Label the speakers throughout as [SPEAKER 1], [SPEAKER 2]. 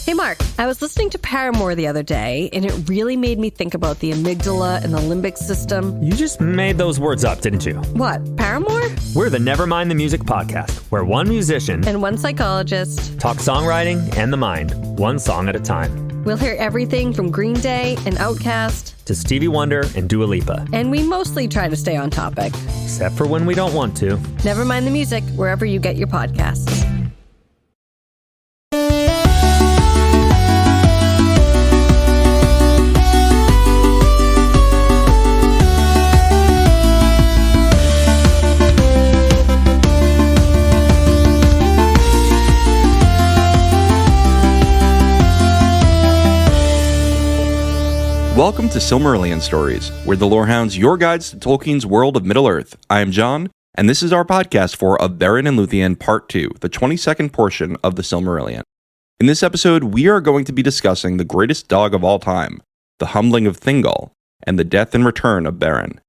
[SPEAKER 1] Hey Mark, I was listening to Paramore the other day, and it really made me think about the amygdala and the limbic system.
[SPEAKER 2] You just made those words up, didn't you?
[SPEAKER 1] What, Paramore?
[SPEAKER 2] We're the Nevermind the Music podcast, where one musician
[SPEAKER 1] and one psychologist
[SPEAKER 2] talk songwriting and the mind, one song at a time.
[SPEAKER 1] We'll hear everything from Green Day and Outkast
[SPEAKER 2] to Stevie Wonder and Dua Lipa.
[SPEAKER 1] And we mostly try to stay on topic.
[SPEAKER 2] Except for when we don't want to.
[SPEAKER 1] Nevermind the Music, wherever you get your podcasts.
[SPEAKER 3] Welcome to Silmarillion Stories, we're the Lorehounds, your guides to Tolkien's world of Middle-earth. I am John, and this is our podcast for Of Beren and Luthien Part 2, the 22nd portion of the Silmarillion. In this episode, we are going to be discussing the greatest dog of all time, the humbling of Thingol, and the death and return of Beren.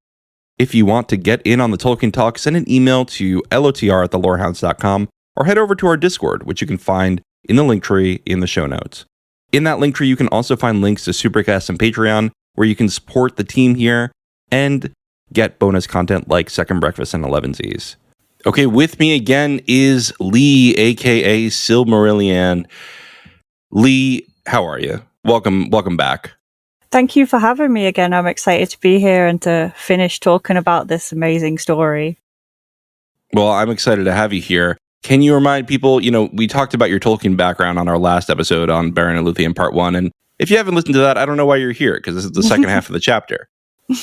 [SPEAKER 3] If you want to get in on the Tolkien talk, send an email to lotr@thelorehounds.com or head over to our Discord, which you can find in the link tree in the show notes. In that link tree, you can also find links to Supercast and Patreon, where you can support the team here and get bonus content like Second Breakfast and 11Zs. Okay, with me again is Lea AKA SilmariLeane. Lea, how are you? Welcome back.
[SPEAKER 4] Thank you for having me again. I'm excited to be here and to finish talking about this amazing story.
[SPEAKER 3] Well, I'm excited to have you here. Can you remind people, we talked about your Tolkien background on our last episode on Beren and Luthien Part 1, and if you haven't listened to that, I don't know why you're here, because this is the second half of the chapter.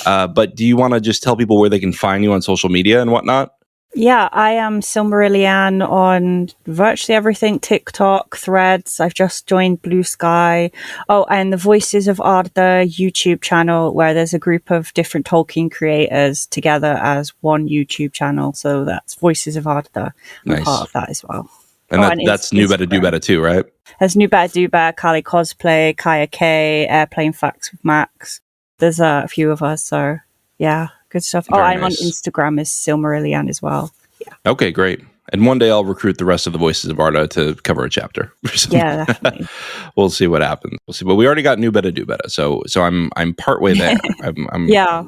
[SPEAKER 3] But do you want to just tell people where they can find you on social media and whatnot?
[SPEAKER 4] Yeah, I am Silmarillion on virtually everything, TikTok, Threads. I've just joined Blue Sky. Oh, and the Voices of Arda YouTube channel, where there's a group of different Tolkien creators together as one YouTube channel. So that's Voices of Arda. I'm
[SPEAKER 3] Nice.
[SPEAKER 4] part of that as well.
[SPEAKER 3] And that's New Better Do Better too, right?
[SPEAKER 4] There's New Better Do Better, Kali Cosplay, Kaya K, Airplane Facts with Max. There's a few of us, so yeah. Good stuff.
[SPEAKER 3] Very
[SPEAKER 4] I'm
[SPEAKER 3] nice.
[SPEAKER 4] on Instagram as Silmarillion as well. Yeah.
[SPEAKER 3] Okay, great. And one day I'll recruit the rest of the Voices of Arda to cover a chapter.
[SPEAKER 4] Yeah, definitely.
[SPEAKER 3] We'll see what happens. We'll see. But we already got New Better Do Better, so I'm partway there. I'm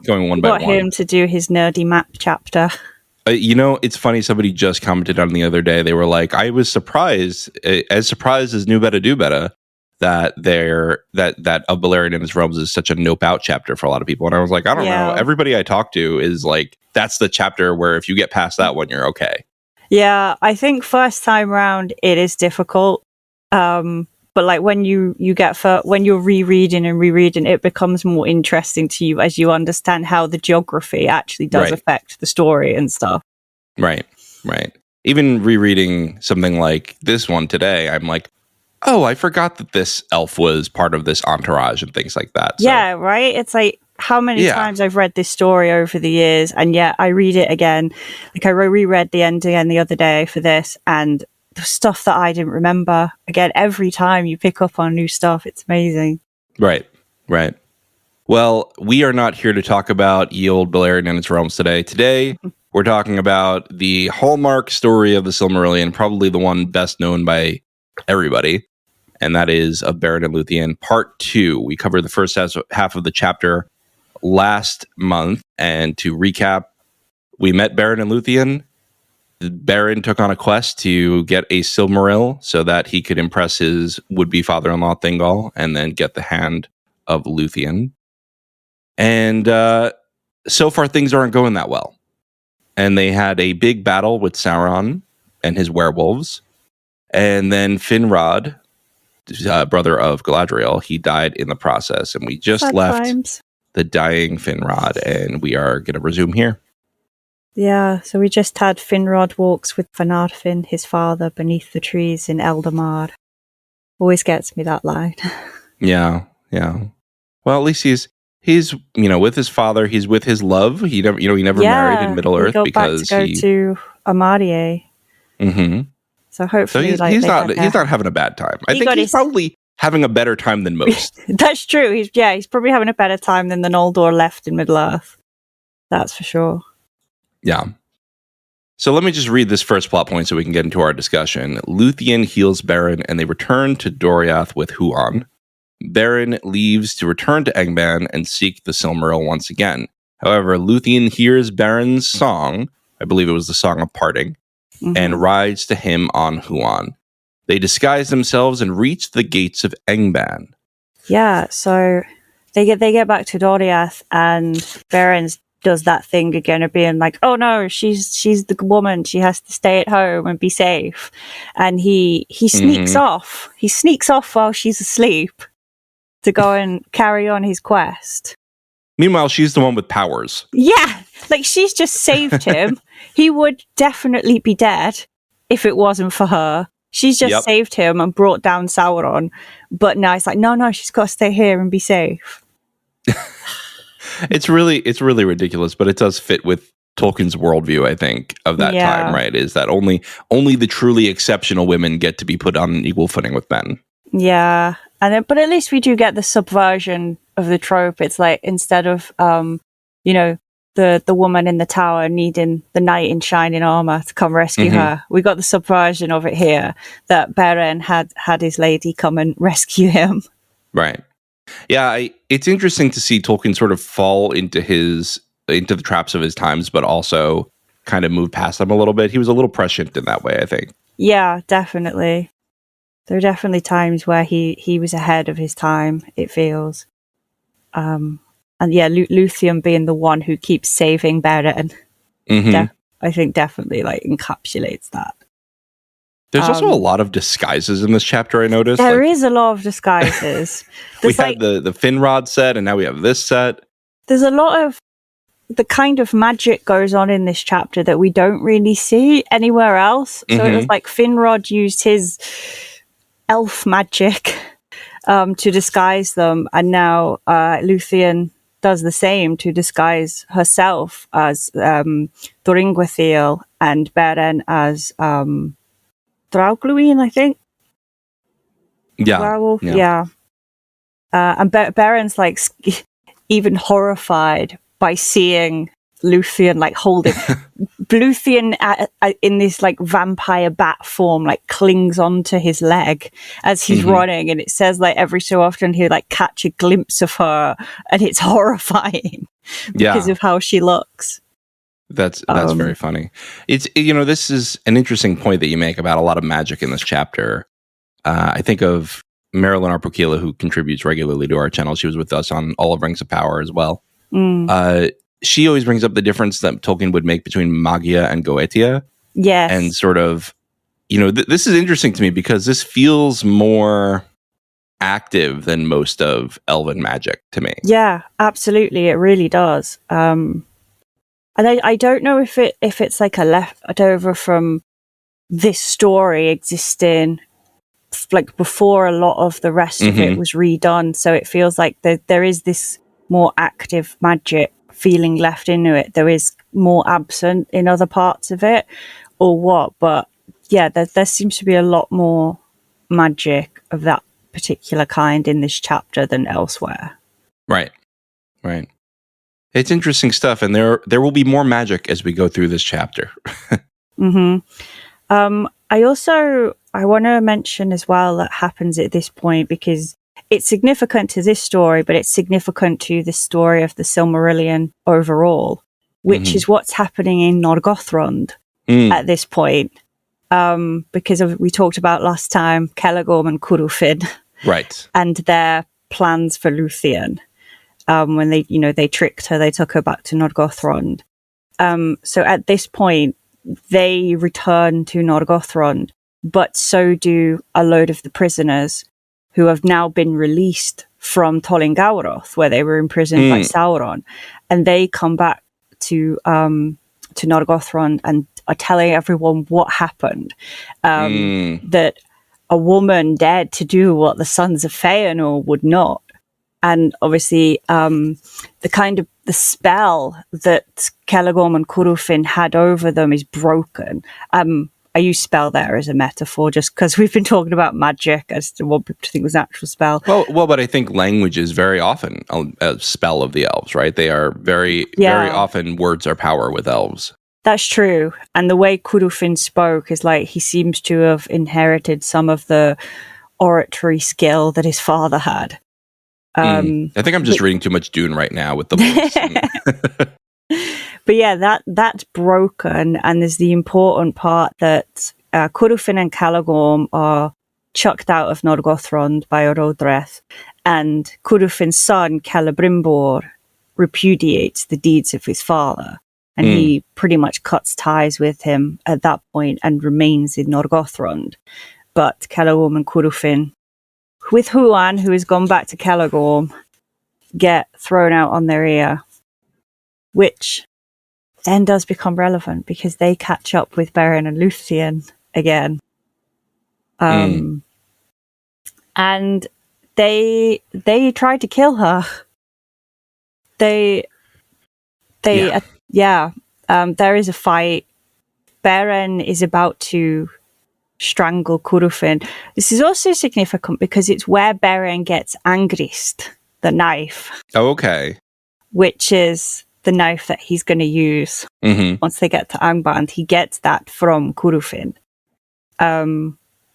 [SPEAKER 3] going one by one.
[SPEAKER 4] Got him to do his nerdy map chapter.
[SPEAKER 3] It's funny. Somebody just commented on the other day. They were like, "I was surprised as New Better Do Better that of Beren and his realms is such a nope out chapter for a lot of people." And I was like, I don't know. Everybody I talk to is like, that's the chapter where if you get past that one, you're okay.
[SPEAKER 4] Yeah, I think first time round it is difficult. But like when when you're rereading, it becomes more interesting to you as you understand how the geography actually does affect the story and stuff.
[SPEAKER 3] Right. Even rereading something like this one today, I'm like, oh, I forgot that this elf was part of this entourage and things like that. So.
[SPEAKER 4] Yeah, right? It's like how many times I've read this story over the years, and yet I read it again. Like I reread the end again the other day for this, and the stuff that I didn't remember, again, every time you pick up on new stuff, it's amazing.
[SPEAKER 3] Right. Well, we are not here to talk about ye olde Beren and its realms today. Today, we're talking about the hallmark story of the Silmarillion, probably the one best known by everybody. And that is Of Beren and Luthien Part 2. We covered the first half of the chapter last month. And to recap, we met Beren and Luthien. Beren took on a quest to get a Silmaril so that he could impress his would-be father-in-law Thingol and then get the hand of Luthien. And so far, things aren't going that well. And they had a big battle with Sauron and his werewolves. And then Finrod, brother of Galadriel, he died in the process, and we just left the dying Finrod, and we are going to resume here.
[SPEAKER 4] Yeah, so we just had Finrod walks with Finarfin, his father, beneath the trees in Eldamar. Always gets me that line.
[SPEAKER 3] Yeah. Well, at least he's with his father. He's with his love. He never married in Middle Earth because
[SPEAKER 4] he go to Amarie.
[SPEAKER 3] Mm-hmm.
[SPEAKER 4] So hopefully,
[SPEAKER 3] he's not having a bad time. I think he's probably having a better time than most.
[SPEAKER 4] That's true. He's probably having a better time than the Noldor left in Middle Earth. That's for sure.
[SPEAKER 3] Yeah. So let me just read this first plot point so we can get into our discussion. Luthien heals Beren, and they return to Doriath with Huan. Beren leaves to return to Angband and seek the Silmaril once again. However, Luthien hears Beren's song, I believe it was the Song of Parting, and rides to him on Huan. They disguise themselves and reach the gates of Angband.
[SPEAKER 4] Yeah, so they get back to Doriath, and Beren does that thing again of being like, oh no, she's the woman, she has to stay at home and be safe. And he sneaks off. He sneaks off while she's asleep to go and carry on his quest.
[SPEAKER 3] Meanwhile, she's the one with powers.
[SPEAKER 4] Yeah, like she's just saved him. He would definitely be dead if it wasn't for her. She's just saved him and brought down Sauron. But now it's like, no, she's got to stay here and be safe.
[SPEAKER 3] It's really ridiculous, but it does fit with Tolkien's worldview, I think, of that time, right? Is that only the truly exceptional women get to be put on an equal footing with men.
[SPEAKER 4] Yeah. But at least we do get the subversion of the trope. It's like, instead of the woman in the tower needing the knight in shining armor to come rescue her, we got the subversion of it here, that Beren had his lady come and rescue him.
[SPEAKER 3] Right. Yeah, it's interesting to see Tolkien sort of fall into the traps of his times, but also kind of move past them a little bit. He was a little prescient in that way, I think.
[SPEAKER 4] Yeah, definitely. There are definitely times where he was ahead of his time, it feels. And yeah, Luthien being the one who keeps saving Beren, I think definitely like encapsulates that.
[SPEAKER 3] There's also a lot of disguises in this chapter, I noticed.
[SPEAKER 4] There is a lot of disguises.
[SPEAKER 3] We had the Finrod set, and now we have this set.
[SPEAKER 4] There's a lot of the kind of magic goes on in this chapter that we don't really see anywhere else. So it was like Finrod used his elf magic to disguise them, and now Luthien does the same to disguise herself as Thoringwithiel and Beren as Draugluin, I think.
[SPEAKER 3] Yeah.
[SPEAKER 4] Werewolf. Yeah. And Beren's like even horrified by seeing Luthien like holding Luthien in this like vampire bat form, like clings onto his leg as he's running, and it says like every so often he'll like catch a glimpse of her, and it's horrifying because of how she looks.
[SPEAKER 3] That's very funny. It's this is an interesting point that you make about a lot of magic in this chapter. I think of Marilyn Arpokila, who contributes regularly to our channel. She was with us on All of Rings of Power as well. She always brings up the difference that Tolkien would make between Magia and Goetia.
[SPEAKER 4] Yes.
[SPEAKER 3] And sort of, this is interesting to me because this feels more active than most of Elven magic to me.
[SPEAKER 4] Yeah, absolutely. It really does. And I don't know if it's like a leftover from this story existing like before a lot of the rest of it was redone. So it feels like there is this more active magic feeling left into it. There is more absent in other parts of it, or what? But yeah, there seems to be a lot more magic of that particular kind in this chapter than elsewhere. Right.
[SPEAKER 3] It's interesting stuff, and there will be more magic as we go through this chapter.
[SPEAKER 4] I want to mention as well that happens at this point, because it's significant to this story, but it's significant to the story of the Silmarillion overall, which is what's happening in Norgothrond at this point. Because we talked about last time Celegorm and Curufin,
[SPEAKER 3] right,
[SPEAKER 4] and their plans for Luthien. When they tricked her, they took her back to Norgothrond. So at this point, they return to Norgothrond, but so do a load of the prisoners who have now been released from Tolingauroth, where they were imprisoned by Sauron, and they come back to Norgothrond and are telling everyone what happened. That a woman dared to do what the sons of Feanor would not. And obviously, the spell that Celegorm and Curufin had over them is broken. I use spell there as a metaphor, just because we've been talking about magic. I just want people to think it was an actual spell.
[SPEAKER 3] Well, but I think language is very often a spell of the elves, right? They are very often words are power with elves.
[SPEAKER 4] That's true. And the way Kurufin spoke is like he seems to have inherited some of the oratory skill that his father had.
[SPEAKER 3] I think I'm just reading too much Dune right now with the voice.
[SPEAKER 4] But yeah, that's broken, and there's the important part that Kurufin and Caligorm are chucked out of Norgothrond by Orodreth, and Kurufin's son, Celebrimbor, repudiates the deeds of his father, and he pretty much cuts ties with him at that point and remains in Norgothrond. But Caligorm and Kurufin, with Huan, who has gone back to Caligorm, get thrown out on their ear, which then does become relevant because they catch up with Beren and Luthien again. And they tried to kill her. There is a fight. Beren is about to strangle Kurufin. This is also significant because it's where Beren gets Angrist, the knife.
[SPEAKER 3] Oh, okay.
[SPEAKER 4] Which is the knife that he's going to use once they get to Angband. He gets that from Kurufin.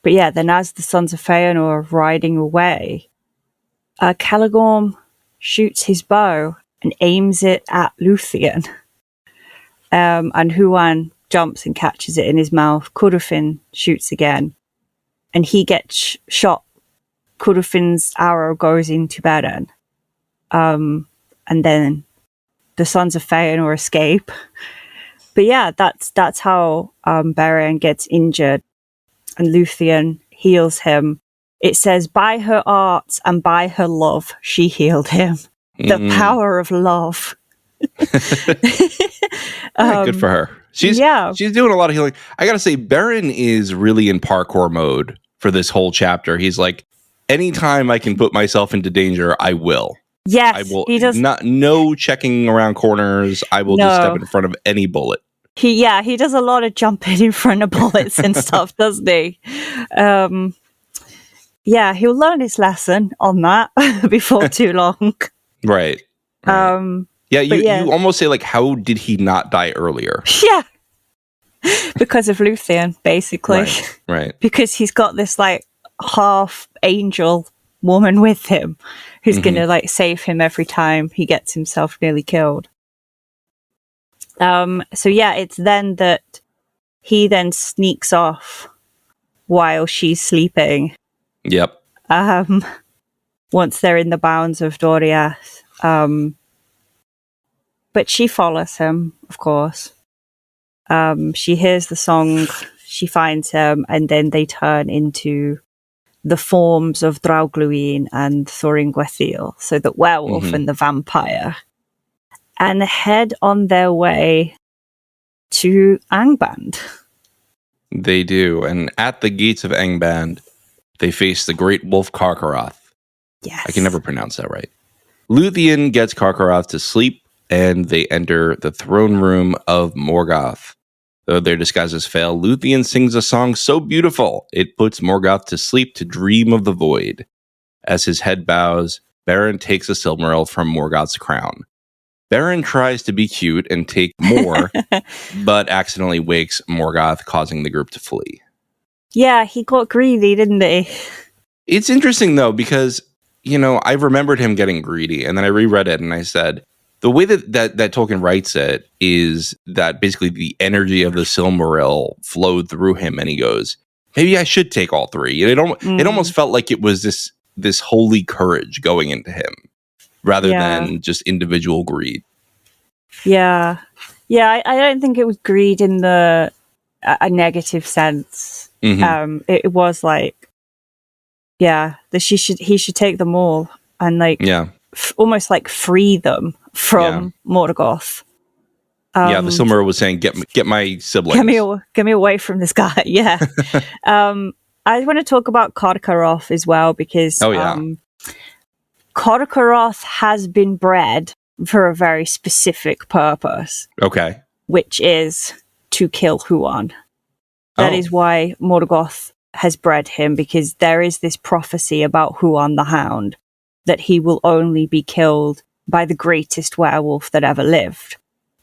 [SPEAKER 4] But yeah, then as the Sons of Feanor are riding away, Caligorm shoots his bow and aims it at Luthien. And Huan jumps and catches it in his mouth. Kurufin shoots again, and he gets shot. Kurufin's arrow goes into Beren. And then the Sons of Feanor escape. But yeah, that's how Beren gets injured, and Luthien heals him. It says, by her arts and by her love, she healed him. The power of love.
[SPEAKER 3] Good for her. She's doing a lot of healing. I gotta say, Beren is really in parkour mode for this whole chapter. He's like, anytime I can put myself into danger, I will.
[SPEAKER 4] Yes,
[SPEAKER 3] I will.
[SPEAKER 4] He does.
[SPEAKER 3] No checking around corners. I will just step in front of any bullet.
[SPEAKER 4] He does a lot of jumping in front of bullets and stuff, doesn't he? He'll learn his lesson on that before too long.
[SPEAKER 3] Right. You almost say, like, how did he not die earlier?
[SPEAKER 4] Yeah. Because of Luthien, basically.
[SPEAKER 3] Right.
[SPEAKER 4] Because he's got this, like, half angel woman with him who's going to, like, save him every time he gets himself nearly killed. It's then that he then sneaks off while she's sleeping.
[SPEAKER 3] Yep.
[SPEAKER 4] Once they're in the bounds of Doriath. But she follows him, of course. She hears the song, she finds him, and then they turn into the forms of Draugluin and Thorin-Gwaithil, so the werewolf and the vampire, and head on their way to Angband.
[SPEAKER 3] They do, and at the gates of Angband, they face the great wolf Karkaroth.
[SPEAKER 4] Yes.
[SPEAKER 3] I can never pronounce that right. Luthien gets Karkaroth to sleep, and they enter the throne room of Morgoth. Though their disguises fail, Luthien sings a song so beautiful, it puts Morgoth to sleep to dream of the void. As his head bows, Beren takes a Silmaril from Morgoth's crown. Beren tries to be cute and take more, but accidentally wakes Morgoth, causing the group to flee. Yeah,
[SPEAKER 4] he got greedy, didn't he?
[SPEAKER 3] It's interesting, though, because, I remembered him getting greedy, and then I reread it, and I said, the way that Tolkien writes it is that basically the energy of the Silmaril flowed through him, and he goes, maybe I should take all three. And it almost felt like it was this holy courage going into him, rather than just individual greed.
[SPEAKER 4] Yeah. I don't think it was greed in a negative sense. It was like, that he should take them all and almost like free them from Morgoth.
[SPEAKER 3] The Silmaril was saying, "Get my siblings.
[SPEAKER 4] Get me away from this guy." Yeah. I want to talk about Karkaroth as well because Karkaroth has been bred for a very specific purpose.
[SPEAKER 3] Okay.
[SPEAKER 4] Which is to kill Huan. That is why Morgoth has bred him, because there is this prophecy about Huan the Hound that he will only be killed by the greatest werewolf that ever lived.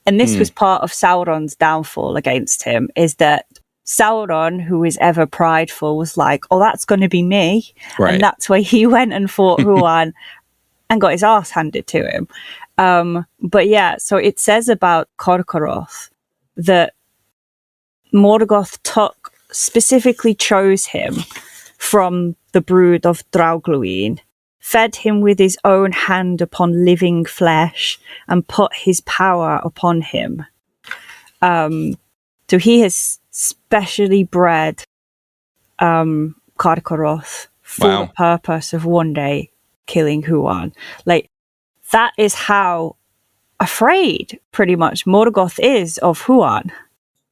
[SPEAKER 4] And this was part of Sauron's downfall against him, is that Sauron, who is ever prideful, was like, oh, that's going to be me.
[SPEAKER 3] Right.
[SPEAKER 4] And that's why he went and fought Huan and got his ass handed to him. But yeah, so it says about Korkoroth that Morgoth specifically chose him from the brood of Draugluin, fed him with his own hand upon living flesh, and put his power upon him. So he has specially bred Karkaroth for the purpose of one day killing Huan. Like, that is how afraid, pretty much, Morgoth is of Huan.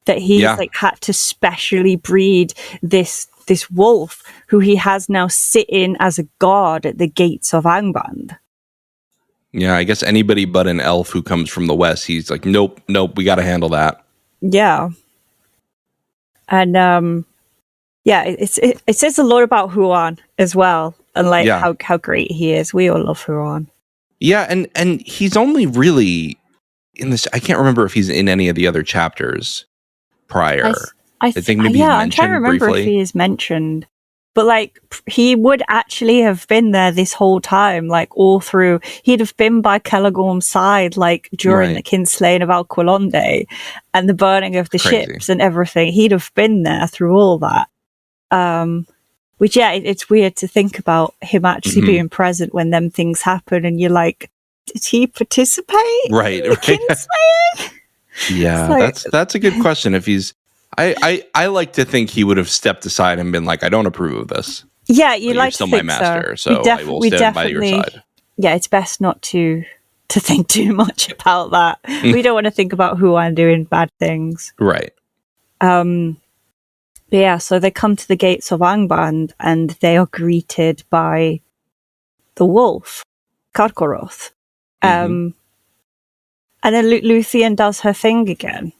[SPEAKER 4] That he's like had to specially breed this wolf who he has now sitting as a guard at the gates of Angband.
[SPEAKER 3] Yeah, I guess anybody but an elf who comes from the west, he's like, nope, we got to handle that.
[SPEAKER 4] Yeah. And it says a lot about Huan as well, and like how great he is. We all love Huan.
[SPEAKER 3] Yeah, and he's only really in this. I can't remember if he's in any of the other chapters prior. I think maybe he's mentioned
[SPEAKER 4] I'm trying to remember
[SPEAKER 3] briefly.
[SPEAKER 4] if he is mentioned. But like, he would actually have been there this whole time, like all through. He'd have been by Celagorm's side, like during the kinslaying of Alqualonde and the burning of the ships and everything. He'd have been there through all that. Which, it's weird to think about him actually being present when them things happen, and you're like, did he participate?
[SPEAKER 3] Right.
[SPEAKER 4] In the kinslaying?
[SPEAKER 3] Yeah, like, that's a good question. If he's, I like to think he would have stepped aside and been like, I don't approve of this.
[SPEAKER 4] Yeah, you're
[SPEAKER 3] still my master, so I will stand by your side.
[SPEAKER 4] Yeah, it's best not to think too much about that. We don't want to think about Huan doing bad things.
[SPEAKER 3] Right.
[SPEAKER 4] But yeah, so they come to the gates of Angband and they are greeted by the wolf, Karkaroth. And then Luthien does her thing again.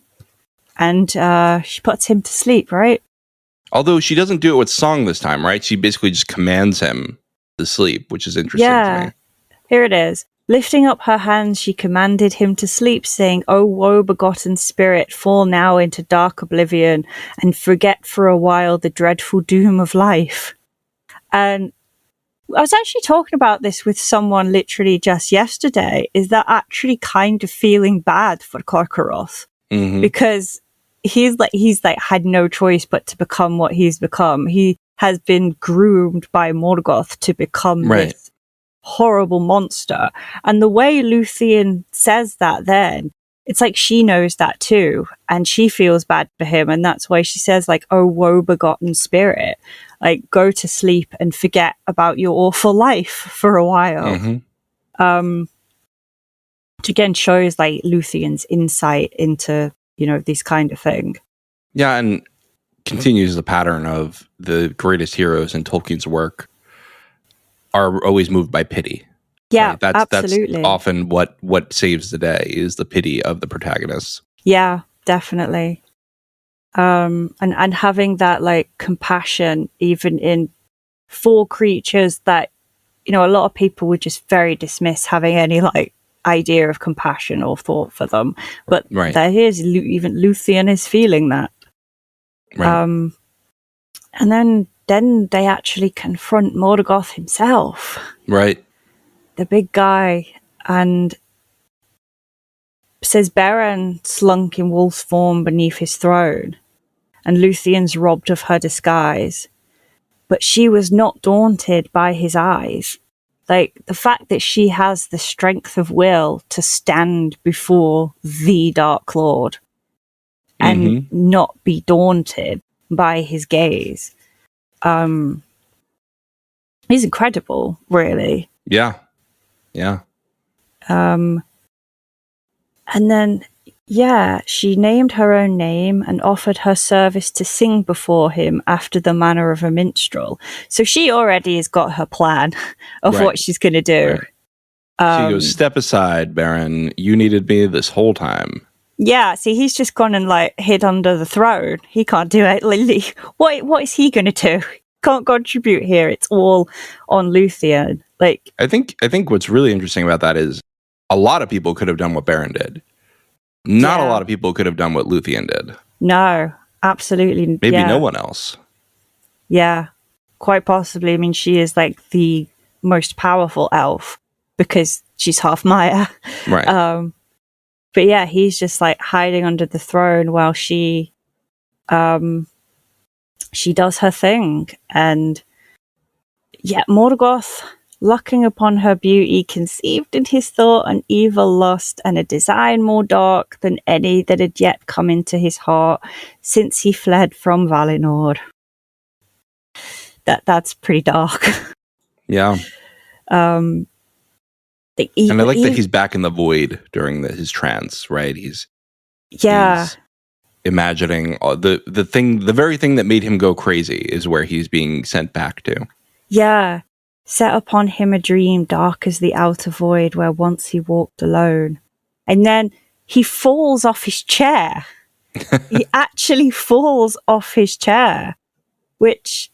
[SPEAKER 4] And she puts him to sleep, right?
[SPEAKER 3] Although she doesn't do it with song this time, right? She basically just commands him to sleep, which is interesting to me.
[SPEAKER 4] Here it is. Lifting up her hands, she commanded him to sleep, saying, O woe-begotten spirit, fall now into dark oblivion and forget for a while the dreadful doom of life. And I was actually talking about this with someone literally just yesterday, is that actually kind of feeling bad for Korkoroth. Because he's had no choice but to become what he's become. He has been groomed by Morgoth to become this horrible monster. And the way Luthien says that then, it's like she knows that too. And she feels bad for him. And that's why she says, like, oh, woe-begotten spirit. Like, go to sleep and forget about your awful life for a while. Which again shows, like, Luthien's insight into, this kind of thing. Yeah,
[SPEAKER 3] and continues the pattern of the greatest heroes in Tolkien's work are always moved by pity.
[SPEAKER 4] Yeah,
[SPEAKER 3] right?
[SPEAKER 4] absolutely.
[SPEAKER 3] That's often what saves the day, is the pity of the protagonists.
[SPEAKER 4] Yeah, definitely. And having that, like, compassion even in for creatures that, a lot of people would just very dismiss having any, like, idea of compassion or thought for them. But there is, even Luthien is feeling that. Right. And then they actually confront Morgoth himself.
[SPEAKER 3] Right.
[SPEAKER 4] The big guy, and says Beren slunk in wolf's form beneath his throne, and Luthien's robbed of her disguise. But she was not daunted by his eyes. Like, the fact that she has the strength of will to stand before the Dark Lord and not be daunted by his gaze, is incredible, really.
[SPEAKER 3] Yeah. Yeah.
[SPEAKER 4] And then, she named her own name and offered her service to sing before him after the manner of a minstrel. So she already has got her plan of what she's going to do.
[SPEAKER 3] She goes, step aside, Beren. You needed me this whole time.
[SPEAKER 4] Yeah, see, he's just gone and, like, hid under the throne. He can't do it. Lily, what is he going to do? Can't contribute here. It's all on Luthien. Like,
[SPEAKER 3] I think what's really interesting about that is a lot of people could have done what Beren did. Not a lot of people could have done what Luthien did.
[SPEAKER 4] No, absolutely.
[SPEAKER 3] Maybe no one else.
[SPEAKER 4] Yeah, quite possibly. I mean, she is like the most powerful elf because she's half Maya.
[SPEAKER 3] Right.
[SPEAKER 4] But yeah, he's just like hiding under the throne while she does her thing. And yet Morgoth, looking upon her beauty, conceived in his thought an evil lust and a design more dark than any that had yet come into his heart since he fled from Valinor. That's pretty dark.
[SPEAKER 3] Yeah. And I like that he's back in the void during his trance, right? He's imagining the very thing that made him go crazy is where he's being sent back to.
[SPEAKER 4] Yeah. Set upon him a dream dark as the outer void where once he walked alone. And then he falls off his chair. He actually falls off his chair, which,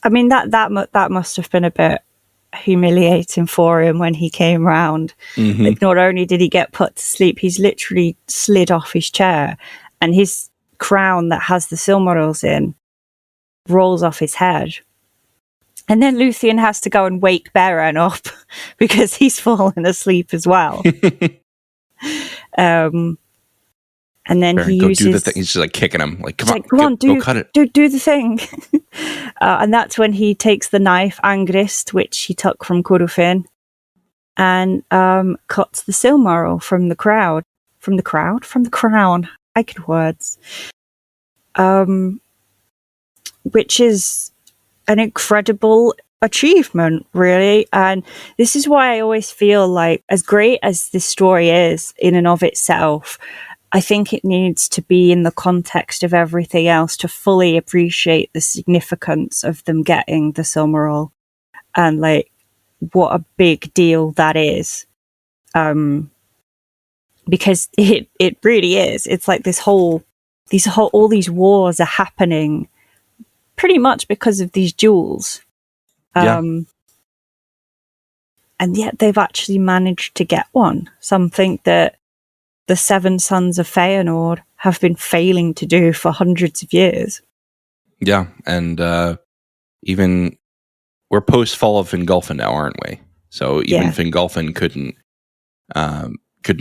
[SPEAKER 4] I mean, that must have been a bit humiliating for him when he came round.
[SPEAKER 3] Mm-hmm.
[SPEAKER 4] Like, not only did he get put to sleep, he's literally slid off his chair, and his crown that has the Silmarils in rolls off his head. And then Luthien has to go and wake Beren up because he's fallen asleep as well. And then he uses...
[SPEAKER 3] do the thing. He's just like kicking him. Like, come on,
[SPEAKER 4] go
[SPEAKER 3] cut it.
[SPEAKER 4] Do the thing. And that's when he takes the knife, Angrist, which he took from Corufin, and cuts the Silmaril from the crowd. From the crown. I could words. Which is an incredible achievement, really. And this is why I always feel like, as great as this story is in and of itself, I think it needs to be in the context of everything else to fully appreciate the significance of them getting the Silmaril and like what a big deal that is. Because it really is. It's like all these wars are happening pretty much because of these jewels. And yet they've actually managed to get one. Something that the Seven Sons of Feanor have been failing to do for hundreds of years. Yeah,
[SPEAKER 3] and even we're post-fall of Fingolfin now, aren't we? So even Fingolfin couldn't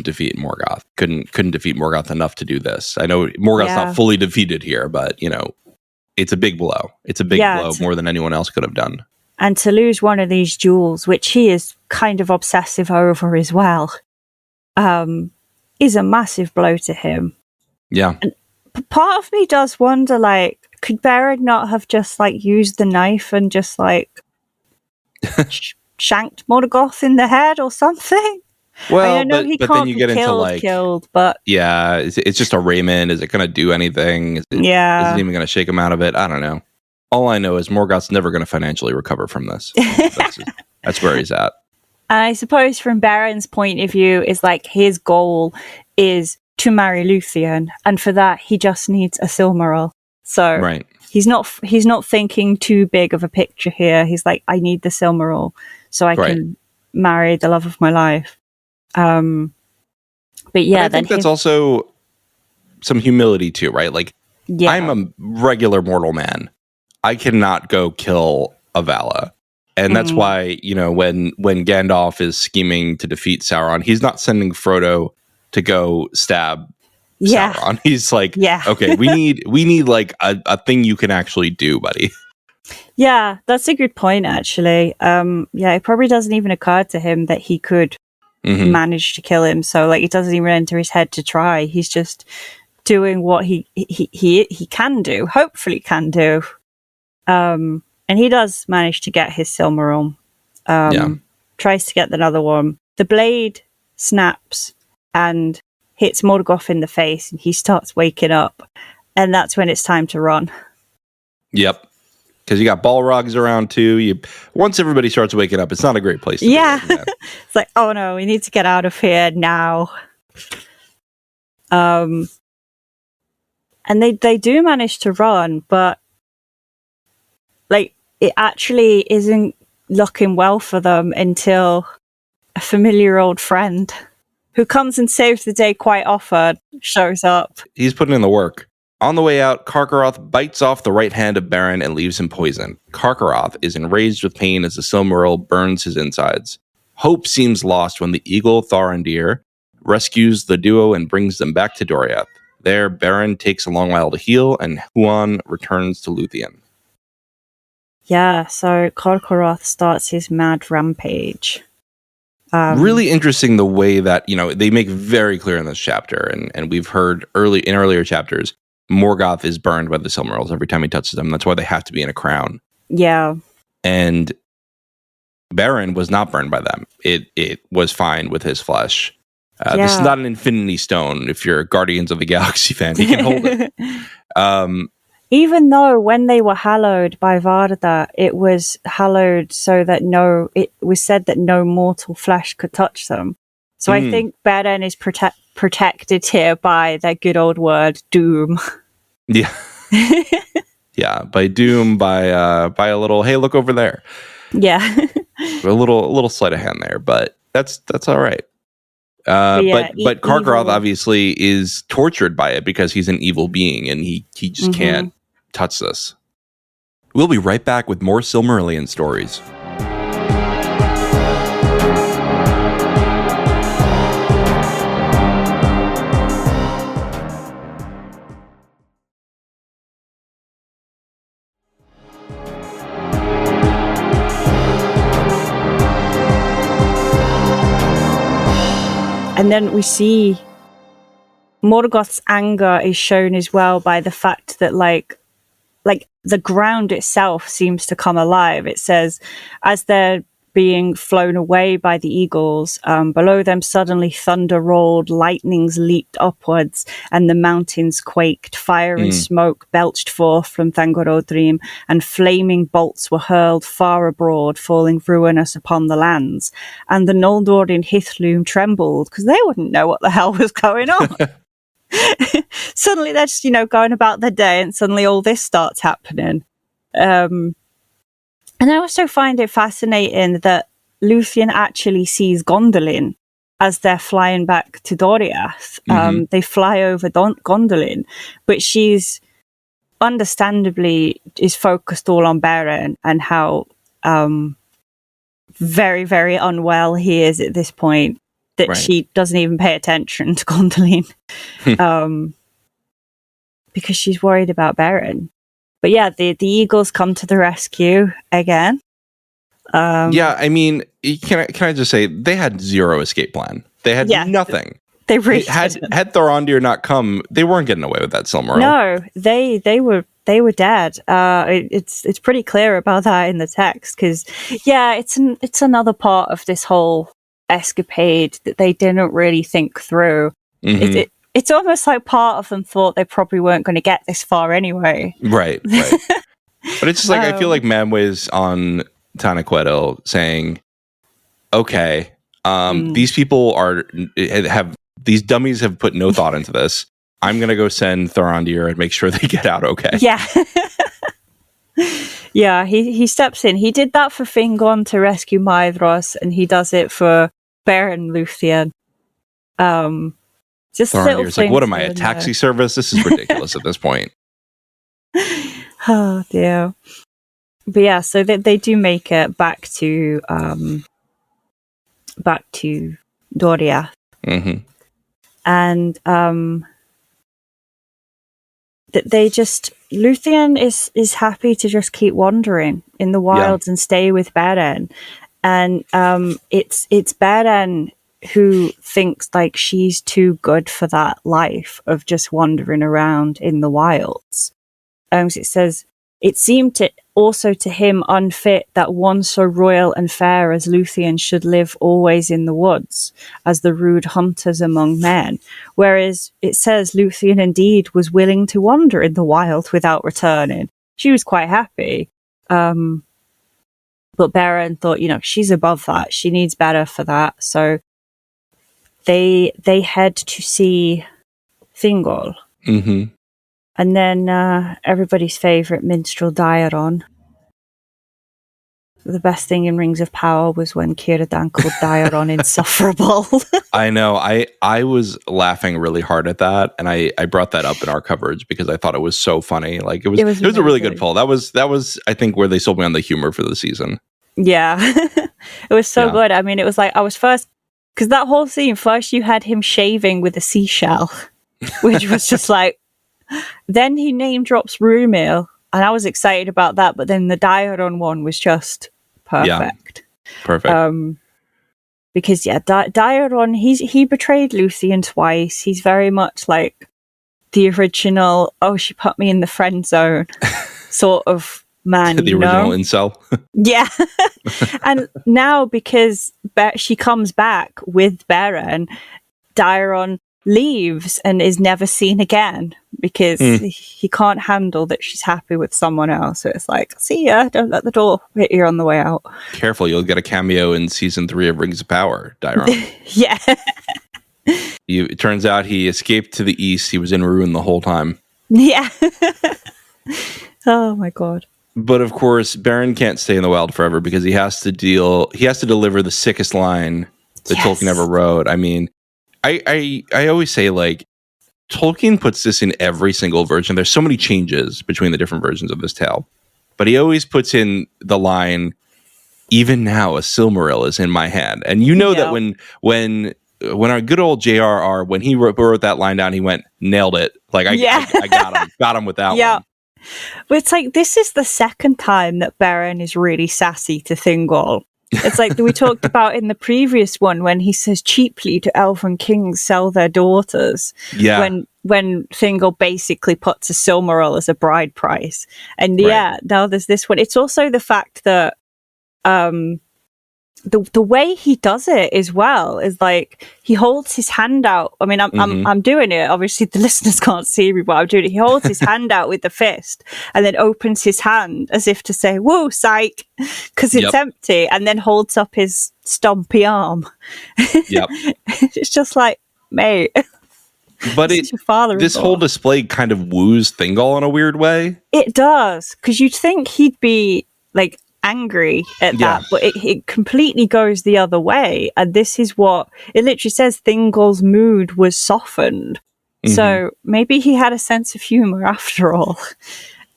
[SPEAKER 3] defeat Morgoth. Couldn't defeat Morgoth enough to do this. I know Morgoth's not fully defeated here, but it's a big blow. It's a big blow, more than anyone else could have done.
[SPEAKER 4] And to lose one of these jewels, which he is kind of obsessive over as well, is a massive blow to him.
[SPEAKER 3] Yeah.
[SPEAKER 4] And part of me does wonder, like, could Beren not have just, like, used the knife and just, like, shanked Morgoth in the head or something?
[SPEAKER 3] Well,
[SPEAKER 4] I know he
[SPEAKER 3] but
[SPEAKER 4] can't
[SPEAKER 3] then you get into, like...
[SPEAKER 4] killed, but...
[SPEAKER 3] Yeah, it's just a Raymond. Is it going to do anything? Is it even going to shake him out of it? I don't know. All I know is Morgoth's never going to financially recover from this. That's where he's at.
[SPEAKER 4] And I suppose from Beren's point of view, is like his goal is to marry Luthien, and for that he just needs a Silmaril. So he's not thinking too big of a picture here. He's like, I need the Silmaril so I can marry the love of my life. But yeah,
[SPEAKER 3] I think that's also some humility too, right? Like, I'm a regular mortal man. I cannot go kill a Vala. And that's why, when Gandalf is scheming to defeat Sauron, he's not sending Frodo to go stab Sauron. He's like, okay, we need like a thing you can actually do, buddy.
[SPEAKER 4] Yeah, that's a good point, actually. It probably doesn't even occur to him that he could manage to kill him. So like, it doesn't even enter his head to try. He's just doing what he can do, hopefully can do. And he does manage to get his Silmaril. Tries to get another one. The blade snaps and hits Morgoth in the face, and he starts waking up. And that's when it's time to run. Yep.
[SPEAKER 3] Because you got Balrogs around too. Once everybody starts waking up, it's not a great place to be.
[SPEAKER 4] It's like, oh no, we need to get out of here now. And they do manage to run, but like, it actually isn't looking well for them until a familiar old friend who comes and saves the day quite often, shows up.
[SPEAKER 3] He's putting in the work. On the way out, Karkaroth bites off the right hand of Beren and leaves him poisoned. Karkaroth is enraged with pain as the Silmaril burns his insides. Hope seems lost when the eagle Thorndir rescues the duo and brings them back to Doriath. There, Beren takes a long while to heal, and Huan returns to Luthien.
[SPEAKER 4] Yeah, so Karkaroth starts his mad rampage.
[SPEAKER 3] Really interesting the way that, they make very clear in this chapter, and we've heard in earlier chapters, Morgoth is burned by the Silmarils every time he touches them. That's why they have to be in a crown.
[SPEAKER 4] Yeah.
[SPEAKER 3] And Beren was not burned by them. It was fine with his flesh. This is not an Infinity Stone. If you're a Guardians of the Galaxy fan, you can hold it.
[SPEAKER 4] Even though when they were hallowed by Varda, it was hallowed so that it was said that no mortal flesh could touch them. So I think Beren is protected here by that good old word, doom.
[SPEAKER 3] Yeah. Yeah, by doom, by a little, hey, look over there.
[SPEAKER 4] Yeah.
[SPEAKER 3] A little sleight of hand there, but that's all right. But Karkaroth obviously is tortured by it because he's an evil being and he just can't touch this. We'll be right back with more Silmarillion stories.
[SPEAKER 4] And then we see Morgoth's anger is shown as well by the fact that like the ground itself seems to come alive. It says, as they're being flown away by the eagles, below them suddenly thunder rolled, lightnings leaped upwards, and the mountains quaked. Fire and smoke belched forth from Thangorodrim, and flaming bolts were hurled far abroad, falling ruinous upon the lands. And the Noldor in Hithlum trembled, because they wouldn't know what the hell was going on. Suddenly they're just, going about their day, and suddenly all this starts happening. And I also find it fascinating that Luthien actually sees Gondolin as they're flying back to Doriath. They fly over Gondolin, but she's understandably is focused all on Beren and how very, very unwell he is at this point, that she doesn't even pay attention to Gondolin because she's worried about Beren. But yeah, the eagles come to the rescue again.
[SPEAKER 3] Yeah, I mean, can I just say they had zero escape plan. They had nothing.
[SPEAKER 4] They really
[SPEAKER 3] had Thorndir not come, they weren't getting away with that Silmaril.
[SPEAKER 4] No, they were dead. It's pretty clear about that in the text because it's another part of this whole escapade that they didn't really think through. It's almost like part of them thought they probably weren't going to get this far anyway. Right.
[SPEAKER 3] But it's just like, I feel like Manway's on Tanaquedo saying, okay, these people these dummies have put no thought into this. I'm going to go send Thorndir and make sure they get out okay.
[SPEAKER 4] Yeah. Yeah, he steps in. He did that for Fingon to rescue Maedhros, and he does it for Beren and Luthien. Just
[SPEAKER 3] Thorndir's like, what am I, a taxi service? This is ridiculous at this point.
[SPEAKER 4] Oh, dear. But yeah, so they do make it back to Doriath. And Luthien is happy to just keep wandering in the wilds and stay with Beren. And it's Beren who thinks like she's too good for that life of just wandering around in the wilds. It says, it seemed to him unfit that one so royal and fair as Luthien should live always in the woods, as the rude hunters among men. Whereas it says Luthien indeed was willing to wander in the wild without returning. She was quite happy. But Beren thought, she's above that. She needs better for that. So they head to see Thingol. And then everybody's favourite minstrel Daeron. the best thing in Rings of Power was when Círdan called Daeron insufferable.
[SPEAKER 3] I know. I was laughing really hard at that, and I brought that up in our coverage because I thought it was so funny. Like it was a really good pull. That was I think where they sold me on the humor for the season.
[SPEAKER 4] Yeah, it was so good. I mean, it was like I was first because that whole scene. First, you had him shaving with a seashell, which was just like. Then he name drops Rúmil, and I was excited about that. But then the Daeron one was just perfect.
[SPEAKER 3] Yeah, perfect.
[SPEAKER 4] Because Daeron, he betrayed Luthien twice. He's very much like the original. Oh, she put me in the friend zone, sort of man.
[SPEAKER 3] The original incel.
[SPEAKER 4] Yeah, and now because she comes back with Beren, Daeron leaves and is never seen again because he can't handle that she's happy with someone else. So it's like, see ya, don't let the door hit you on the way out.
[SPEAKER 3] Careful, you'll get a cameo in season 3 of Rings of Power, Daeron.
[SPEAKER 4] Yeah.
[SPEAKER 3] It turns out he escaped to the east. He was in Ruin the whole time.
[SPEAKER 4] Yeah. Oh my god.
[SPEAKER 3] But of course, Beren can't stay in the wild forever because he has to deliver the sickest line that Tolkien ever wrote. I mean, I always say, like, Tolkien puts this in every single version. There's so many changes between the different versions of this tale. But he always puts in the line, even now a Silmaril is in my hand. And you know that when our good old JRR, when he wrote that line down, he went, nailed it. Like, I got him with that one.
[SPEAKER 4] But it's like, this is the second time that Beren is really sassy to Thingol. It's like we talked about in the previous one when he says cheaply to elven kings sell their daughters. Yeah. When Thingol basically puts a Silmaril as a bride price. And now there's this one. It's also the fact that the way he does it as well is like he holds his hand out. I mean, I'm doing it. Obviously, the listeners can't see me, but I'm doing it. He holds his hand out with the fist and then opens his hand as if to say, "Whoa, psych," because it's empty, and then holds up his stumpy arm. Yep. It's just like, mate.
[SPEAKER 3] But this whole display kind of woos Thingol in a weird way.
[SPEAKER 4] It does, because you'd think he'd be like angry at that, but it completely goes the other way. And this is what it literally says: Thingol's mood was softened. So maybe he had a sense of humor after all.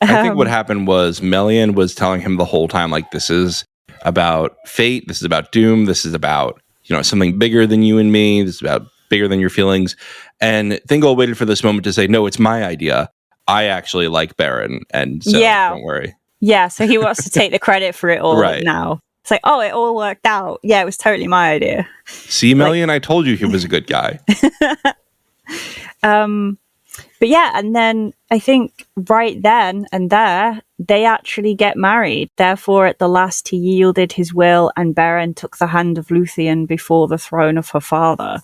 [SPEAKER 3] I think what happened was Melian was telling him the whole time, like, this is about fate, this is about doom, this is about, something bigger than you and me, this is about bigger than your feelings. And Thingol waited for this moment to say, no, it's my idea. I actually like Beren, and so don't worry.
[SPEAKER 4] Yeah, so he wants to take the credit for it all now. It's like, oh, it all worked out. Yeah, it was totally my idea.
[SPEAKER 3] See, Melian, I told you he was a good guy.
[SPEAKER 4] But yeah, and then I think right then and there, they actually get married. Therefore, at the last, he yielded his will, and Beren took the hand of Luthien before the throne of her father.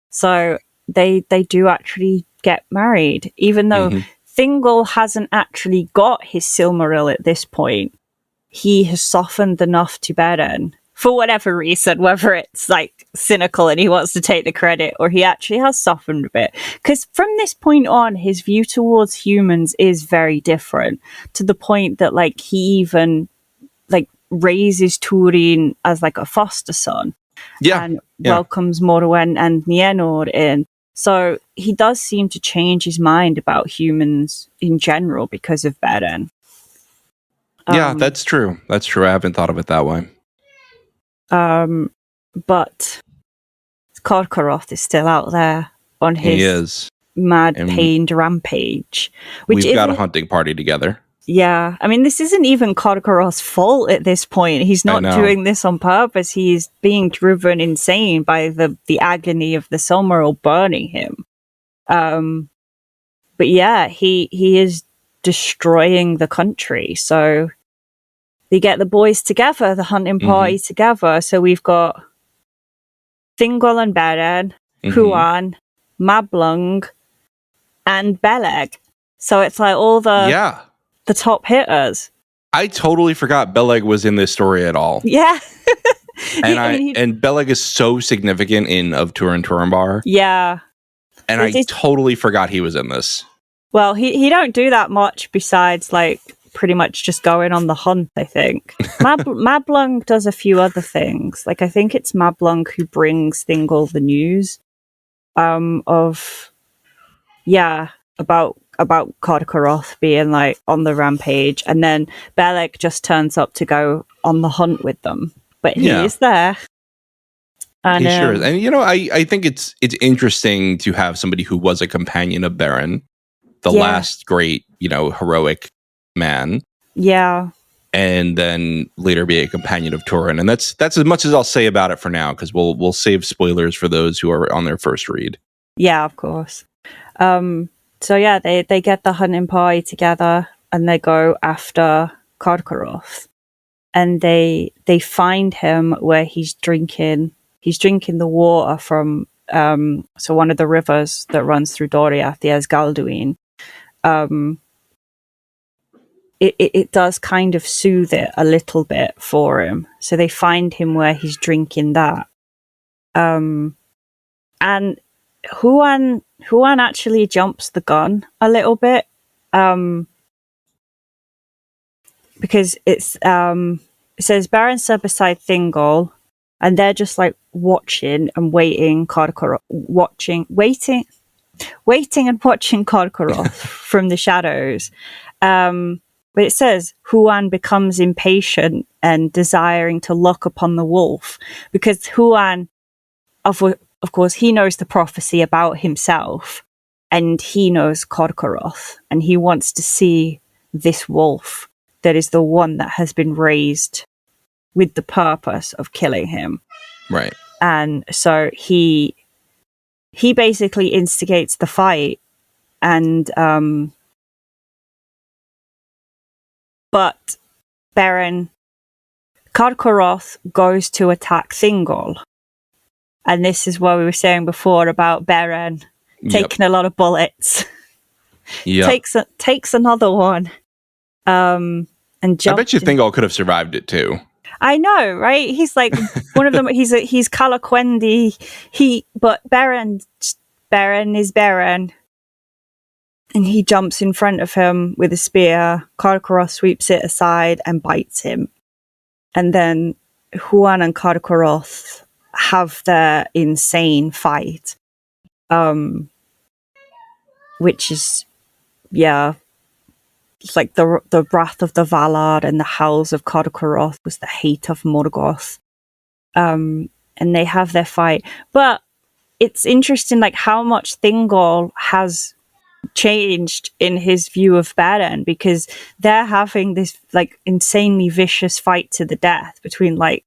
[SPEAKER 4] So they do actually get married, even though Thingol hasn't actually got his Silmaril at this point. He has softened enough to Beren for whatever reason, whether it's like cynical and he wants to take the credit, or he actually has softened a bit. Because from this point on, his view towards humans is very different, to the point that like he even like raises Túrin as like a foster son. And welcomes Morwen and Nienor in. So he does seem to change his mind about humans in general because of Beren.
[SPEAKER 3] Yeah, that's true. That's true. I haven't thought of it that way.
[SPEAKER 4] But Korkoroth is still out there on his mad pained rampage.
[SPEAKER 3] We've got a hunting party together.
[SPEAKER 4] Yeah. I mean, this isn't even Korkoroth's fault at this point. He's not doing this on purpose. He's being driven insane by the agony of the Silmaril burning him. But yeah, he is destroying the country. So they get the boys together, the hunting party together. So we've got Thingol and Beren, Huan, Mablung, and Beleg. So it's like all the top hitters.
[SPEAKER 3] I totally forgot Beleg was in this story at all.
[SPEAKER 4] Yeah.
[SPEAKER 3] And Beleg is so significant in Of Turin Turambar.
[SPEAKER 4] Yeah.
[SPEAKER 3] And I totally forgot he was in this.
[SPEAKER 4] Well, he don't do that much besides like pretty much just going on the hunt, I think. Mablung does a few other things. Like, I think it's Mablung who brings Thingol the news about Cardacaroth being like on the rampage, and then Beleg just turns up to go on the hunt with them. But he is there. And,
[SPEAKER 3] he sure is. And I think it's interesting to have somebody who was a companion of Beren, the last great, heroic man.
[SPEAKER 4] Yeah.
[SPEAKER 3] And then later be a companion of Turin. And that's as much as I'll say about it for now, because we'll save spoilers for those who are on their first read.
[SPEAKER 4] Yeah, of course. So yeah, they get the hunting party together and they go after Cardacaroth. And they find him where he's drinking the water from one of the rivers that runs through Doriath, the Esgalduin. It does kind of soothe it a little bit for him. So they find him where he's drinking that. And Huan actually jumps the gun a little bit. Because it says Beren stood beside Thingol, and they're just like watching and waiting waiting and watching Cardacaroth from the shadows. But it says Huan becomes impatient and desiring to look upon the wolf, because Huan, of course, he knows the prophecy about himself, and he knows Cardacaroth, and he wants to see this wolf that is the one that has been raised with the purpose of killing him.
[SPEAKER 3] Right.
[SPEAKER 4] And so he basically instigates the fight, and but Cardacaroth goes to attack Thingol. And this is what we were saying before about Beren taking a lot of bullets. Takes another one. And
[SPEAKER 3] I bet you Thingol could have survived it too.
[SPEAKER 4] I know, right? He's like one of them. He's Calaquendi. But Beren is Beren, and he jumps in front of him with a spear. Cardacaroth sweeps it aside and bites him, and then Huan and Cardacaroth have their insane fight, which is it's like the wrath of the Valar and the howls of Cardacaroth was the hate of Morgoth. And they have their fight. But it's interesting, like, how much Thingol has changed in his view of Beren, because they're having this, like, insanely vicious fight to the death between, like,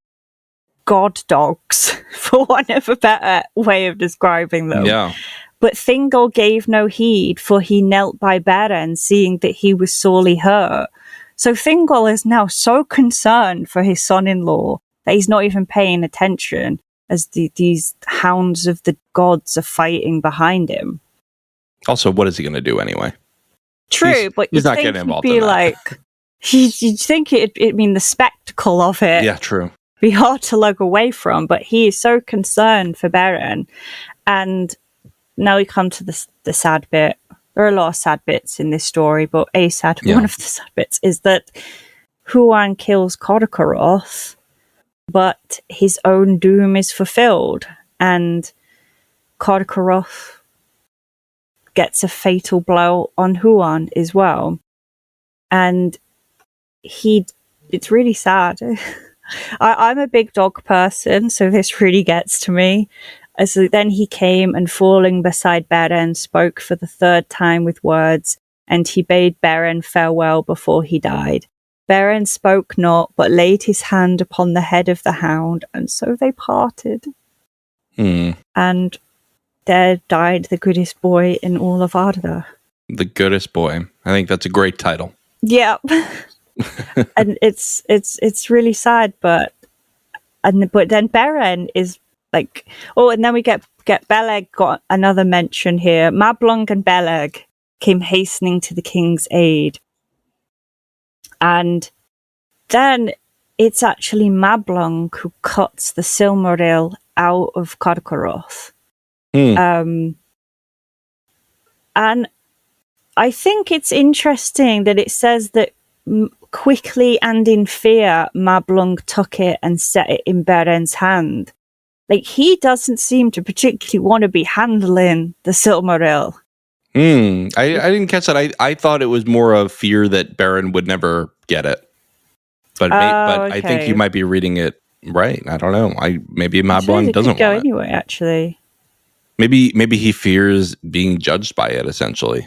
[SPEAKER 4] god dogs, for want of a better way of describing them.
[SPEAKER 3] Yeah.
[SPEAKER 4] But Thingol gave no heed, for he knelt by Beren, seeing that he was sorely hurt. So Thingol is now so concerned for his son-in-law that he's not even paying attention as these hounds of the gods are fighting behind him.
[SPEAKER 3] Also, what is he going to do anyway?
[SPEAKER 4] True, but
[SPEAKER 3] he's not
[SPEAKER 4] think
[SPEAKER 3] getting involved
[SPEAKER 4] he'd be
[SPEAKER 3] in that.
[SPEAKER 4] like, you'd think it'd mean the spectacle of it.
[SPEAKER 3] Yeah, true.
[SPEAKER 4] Be hard to look away from, but he is so concerned for Beren. And now we come to the sad bit. There are a lot of sad bits in this story, but one of the sad bits is that Huan kills Cardacaroth, but his own doom is fulfilled, and Cardacaroth gets a fatal blow on Huan as well. And it's really sad. I'm a big dog person, so this really gets to me. As then he came, and falling beside Beren, spoke for the third time with words, and he bade Beren farewell before he died. Beren spoke not, but laid his hand upon the head of the hound, and so they parted. And there died the goodest boy in all of Arda.
[SPEAKER 3] The goodest boy. I think that's a great title.
[SPEAKER 4] Yep. And it's really sad, but then Beren is like, and then we get Beleg got another mention here. Mablung and Beleg came hastening to the king's aid. And then it's actually Mablung who cuts the Silmaril out of Cardacaroth. And I think it's interesting that it says that quickly and in fear, Mablung took it and set it in Beren's hand. Like, he doesn't seem to particularly want to be handling the Silmaril.
[SPEAKER 3] I didn't catch that. I thought it was more of fear that Beren would never get it. But I think you might be reading it right. I don't know. Maybe Mablung doesn't
[SPEAKER 4] go
[SPEAKER 3] want it.
[SPEAKER 4] Anyway, actually.
[SPEAKER 3] Maybe he fears being judged by it, essentially.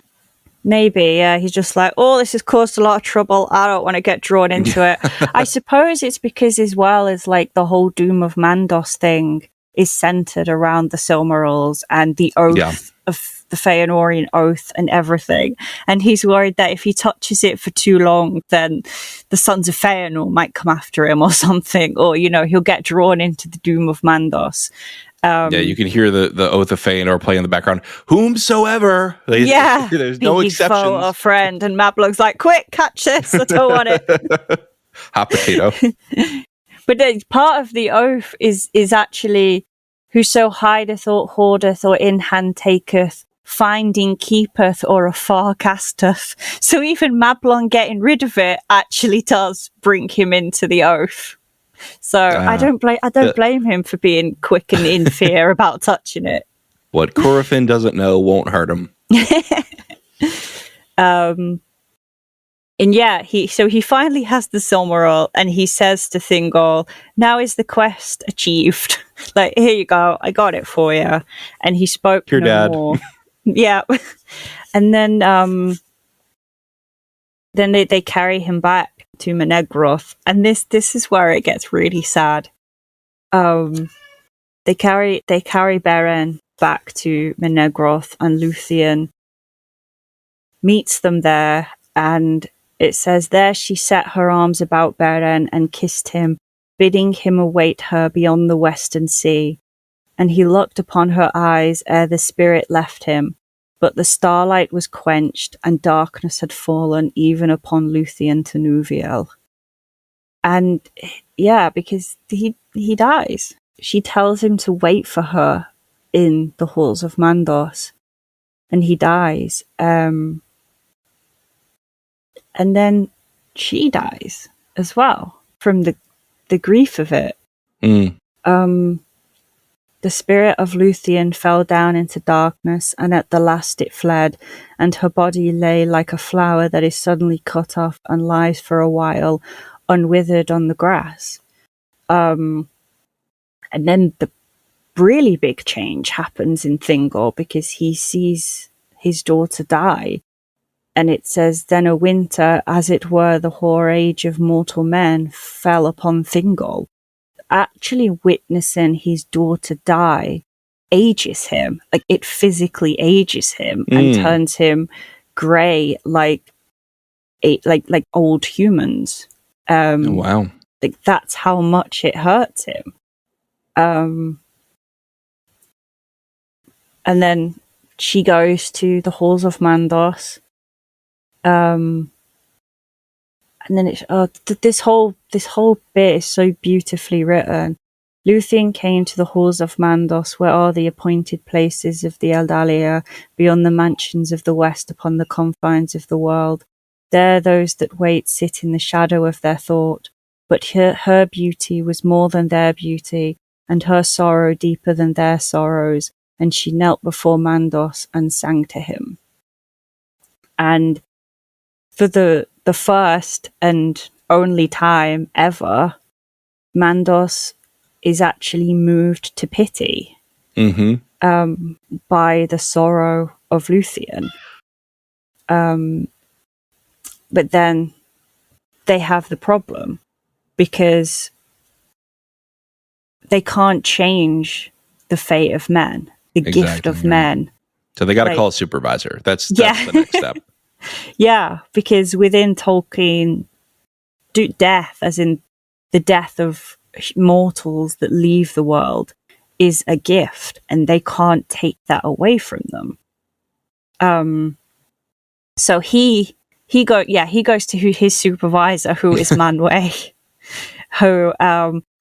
[SPEAKER 4] Maybe, yeah. He's just like, oh, this has caused a lot of trouble. I don't want to get drawn into it. I suppose it's because, as well as like the whole Doom of Mandos thing is centered around the Silmarils and the oath of the Feanorian oath and everything. And he's worried that if he touches it for too long, then the Sons of Feanor might come after him or something. Or, he'll get drawn into the Doom of Mandos.
[SPEAKER 3] You can hear the Oath of Feanor play in the background. Whomsoever. There's no exceptions.
[SPEAKER 4] Foe or friend. And Mablung's like, quick, catch this. I don't want it.
[SPEAKER 3] Hot potato.
[SPEAKER 4] But part of the oath is actually, whoso hideth or hoardeth or in hand taketh, finding keepeth or afar casteth. So even Mablung getting rid of it actually does bring him into the oath. So I don't blame him for being quick and in fear about touching it.
[SPEAKER 3] What Corofin doesn't know won't hurt him.
[SPEAKER 4] And yeah, he finally has the Silmaril, and he says to Thingol, "Now is the quest achieved? Like, here you go, I got it for you." And he spoke
[SPEAKER 3] Your
[SPEAKER 4] no
[SPEAKER 3] dad.
[SPEAKER 4] more. Yeah, and then they carry him back to Menegroth, and this is where it gets really sad. They carry Beren back to Menegroth, and Luthien meets them there, and it says, there she set her arms about Beren and kissed him, bidding him await her beyond the western sea. And he looked upon her eyes ere the spirit left him, but the starlight was quenched, and darkness had fallen even upon Luthien to Nuviel. And yeah, because he dies. She tells him to wait for her in the halls of Mandos, and he dies. And then she dies as well from the grief of it. The spirit of Luthien fell down into darkness, and at the last it fled, and her body lay like a flower that is suddenly cut off and lies for a while unwithered on the grass. And then the really big change happens in Thingol, because he sees his daughter die. And it says, then a winter, as it were the hoar age of mortal men, fell upon Thingol. Actually witnessing his daughter die ages him. Like, it physically ages him and turns him grey like old humans.
[SPEAKER 3] Wow.
[SPEAKER 4] Like, that's how much it hurts him. And then she goes to the halls of Mandos. And then this whole bit is so beautifully written. Luthien came to the halls of Mandos, where are the appointed places of the Eldalia, beyond the mansions of the west upon the confines of the world. There those that wait sit in the shadow of their thought, but her beauty was more than their beauty, and her sorrow deeper than their sorrows, and she knelt before Mandos and sang to him. And for the first and only time ever, Mandos is actually moved to pity by the sorrow of Luthien. But then they have the problem, because they can't change the fate of men, the gift of men.
[SPEAKER 3] So they got to call a supervisor. That's the next step.
[SPEAKER 4] Yeah, because within Tolkien, death, as in the death of mortals that leave the world, is a gift, and they can't take that away from them. So he goes to his supervisor, who is Manwë, who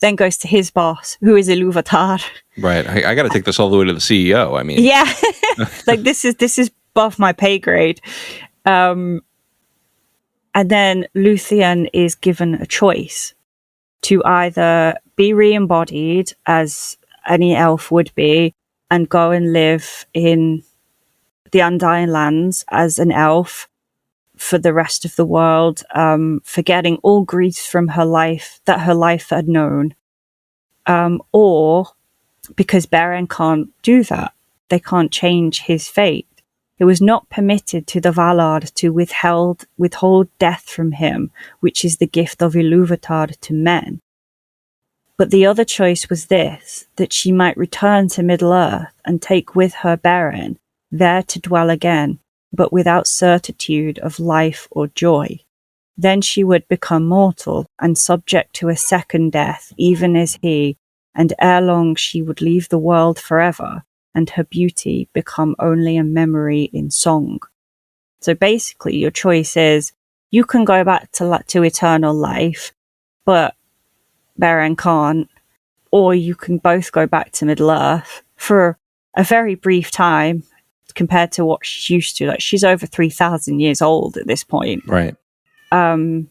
[SPEAKER 4] then goes to his boss, who is Ilúvatar.
[SPEAKER 3] Right. I got to take this all the way to the CEO. I mean,
[SPEAKER 4] yeah, like this is above my pay grade. And then Luthien is given a choice to either be re-embodied as any elf would be and go and live in the Undying Lands as an elf for the rest of the world, forgetting all griefs from her life that her life had known, or because Beren can't do that, they can't change his fate. It was not permitted to the Valar to withhold death from him, which is the gift of Ilúvatar to men. But the other choice was this, that she might return to Middle-earth and take with her Beren, there to dwell again, but without certitude of life or joy. Then she would become mortal and subject to a second death, even as he, and ere long she would leave the world forever, and her beauty become only a memory in song. So basically, your choice is, you can go back to eternal life, but Beren can't, or you can both go back to Middle-earth for a very brief time compared to what she's used to. Like, she's over 3,000 years old at this point.
[SPEAKER 3] Right.
[SPEAKER 4] And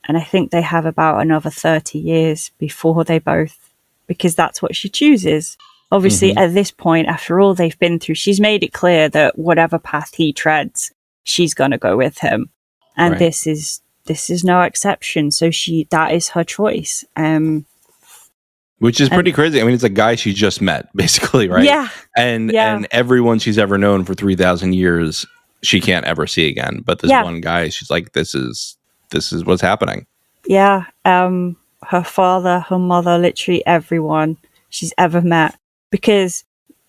[SPEAKER 4] I think they have about another 30 years before they both, because that's what she chooses. Obviously, at this point, after all they've been through, she's made it clear that whatever path he treads, she's going to go with him. And
[SPEAKER 3] Right.
[SPEAKER 4] this is no exception. So that is her choice.
[SPEAKER 3] Which is pretty crazy. I mean, it's a guy she just met, basically, right?
[SPEAKER 4] Yeah.
[SPEAKER 3] And everyone she's ever known for 3,000 years, she can't ever see again. But this one guy, she's like, this is what's happening.
[SPEAKER 4] Yeah. Her father, her mother, literally everyone she's ever met. Because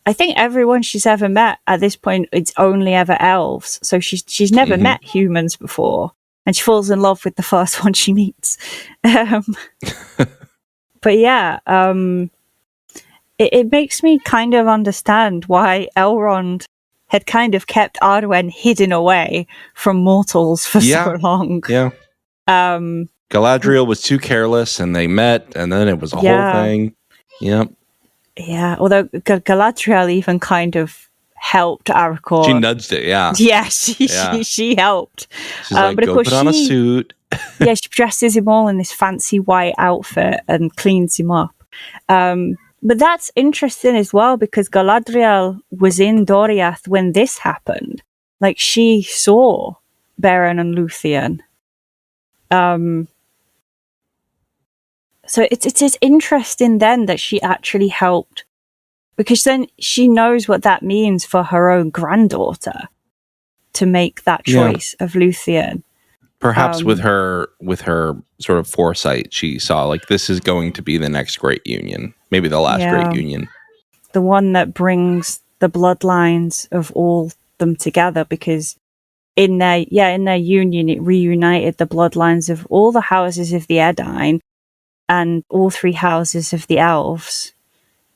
[SPEAKER 4] I think everyone she's ever met at this point, it's only ever elves. So she's never met humans before. And she falls in love with the first one she meets. But yeah, it makes me kind of understand why Elrond had kind of kept Arwen hidden away from mortals for so long.
[SPEAKER 3] Yeah. Galadriel was too careless, and they met, and then it was a whole thing. Yep.
[SPEAKER 4] Yeah, although Galadriel even kind of helped Aragorn.
[SPEAKER 3] She nudged it, yeah.
[SPEAKER 4] Yeah, she helped.
[SPEAKER 3] She's like, but go put on a suit.
[SPEAKER 4] Yeah, she dresses him all in this fancy white outfit and cleans him up. But that's interesting as well, because Galadriel was in Doriath when this happened. Like, she saw Beren and Luthien. So it's interesting then that she actually helped, because then she knows what that means for her own granddaughter to make that choice of Luthien.
[SPEAKER 3] Perhaps with her sort of foresight, she saw, like, this is going to be the next great union, maybe the last great union,
[SPEAKER 4] the one that brings the bloodlines of all them together. Because in their union, it reunited the bloodlines of all the houses of the Edain and all three houses of the elves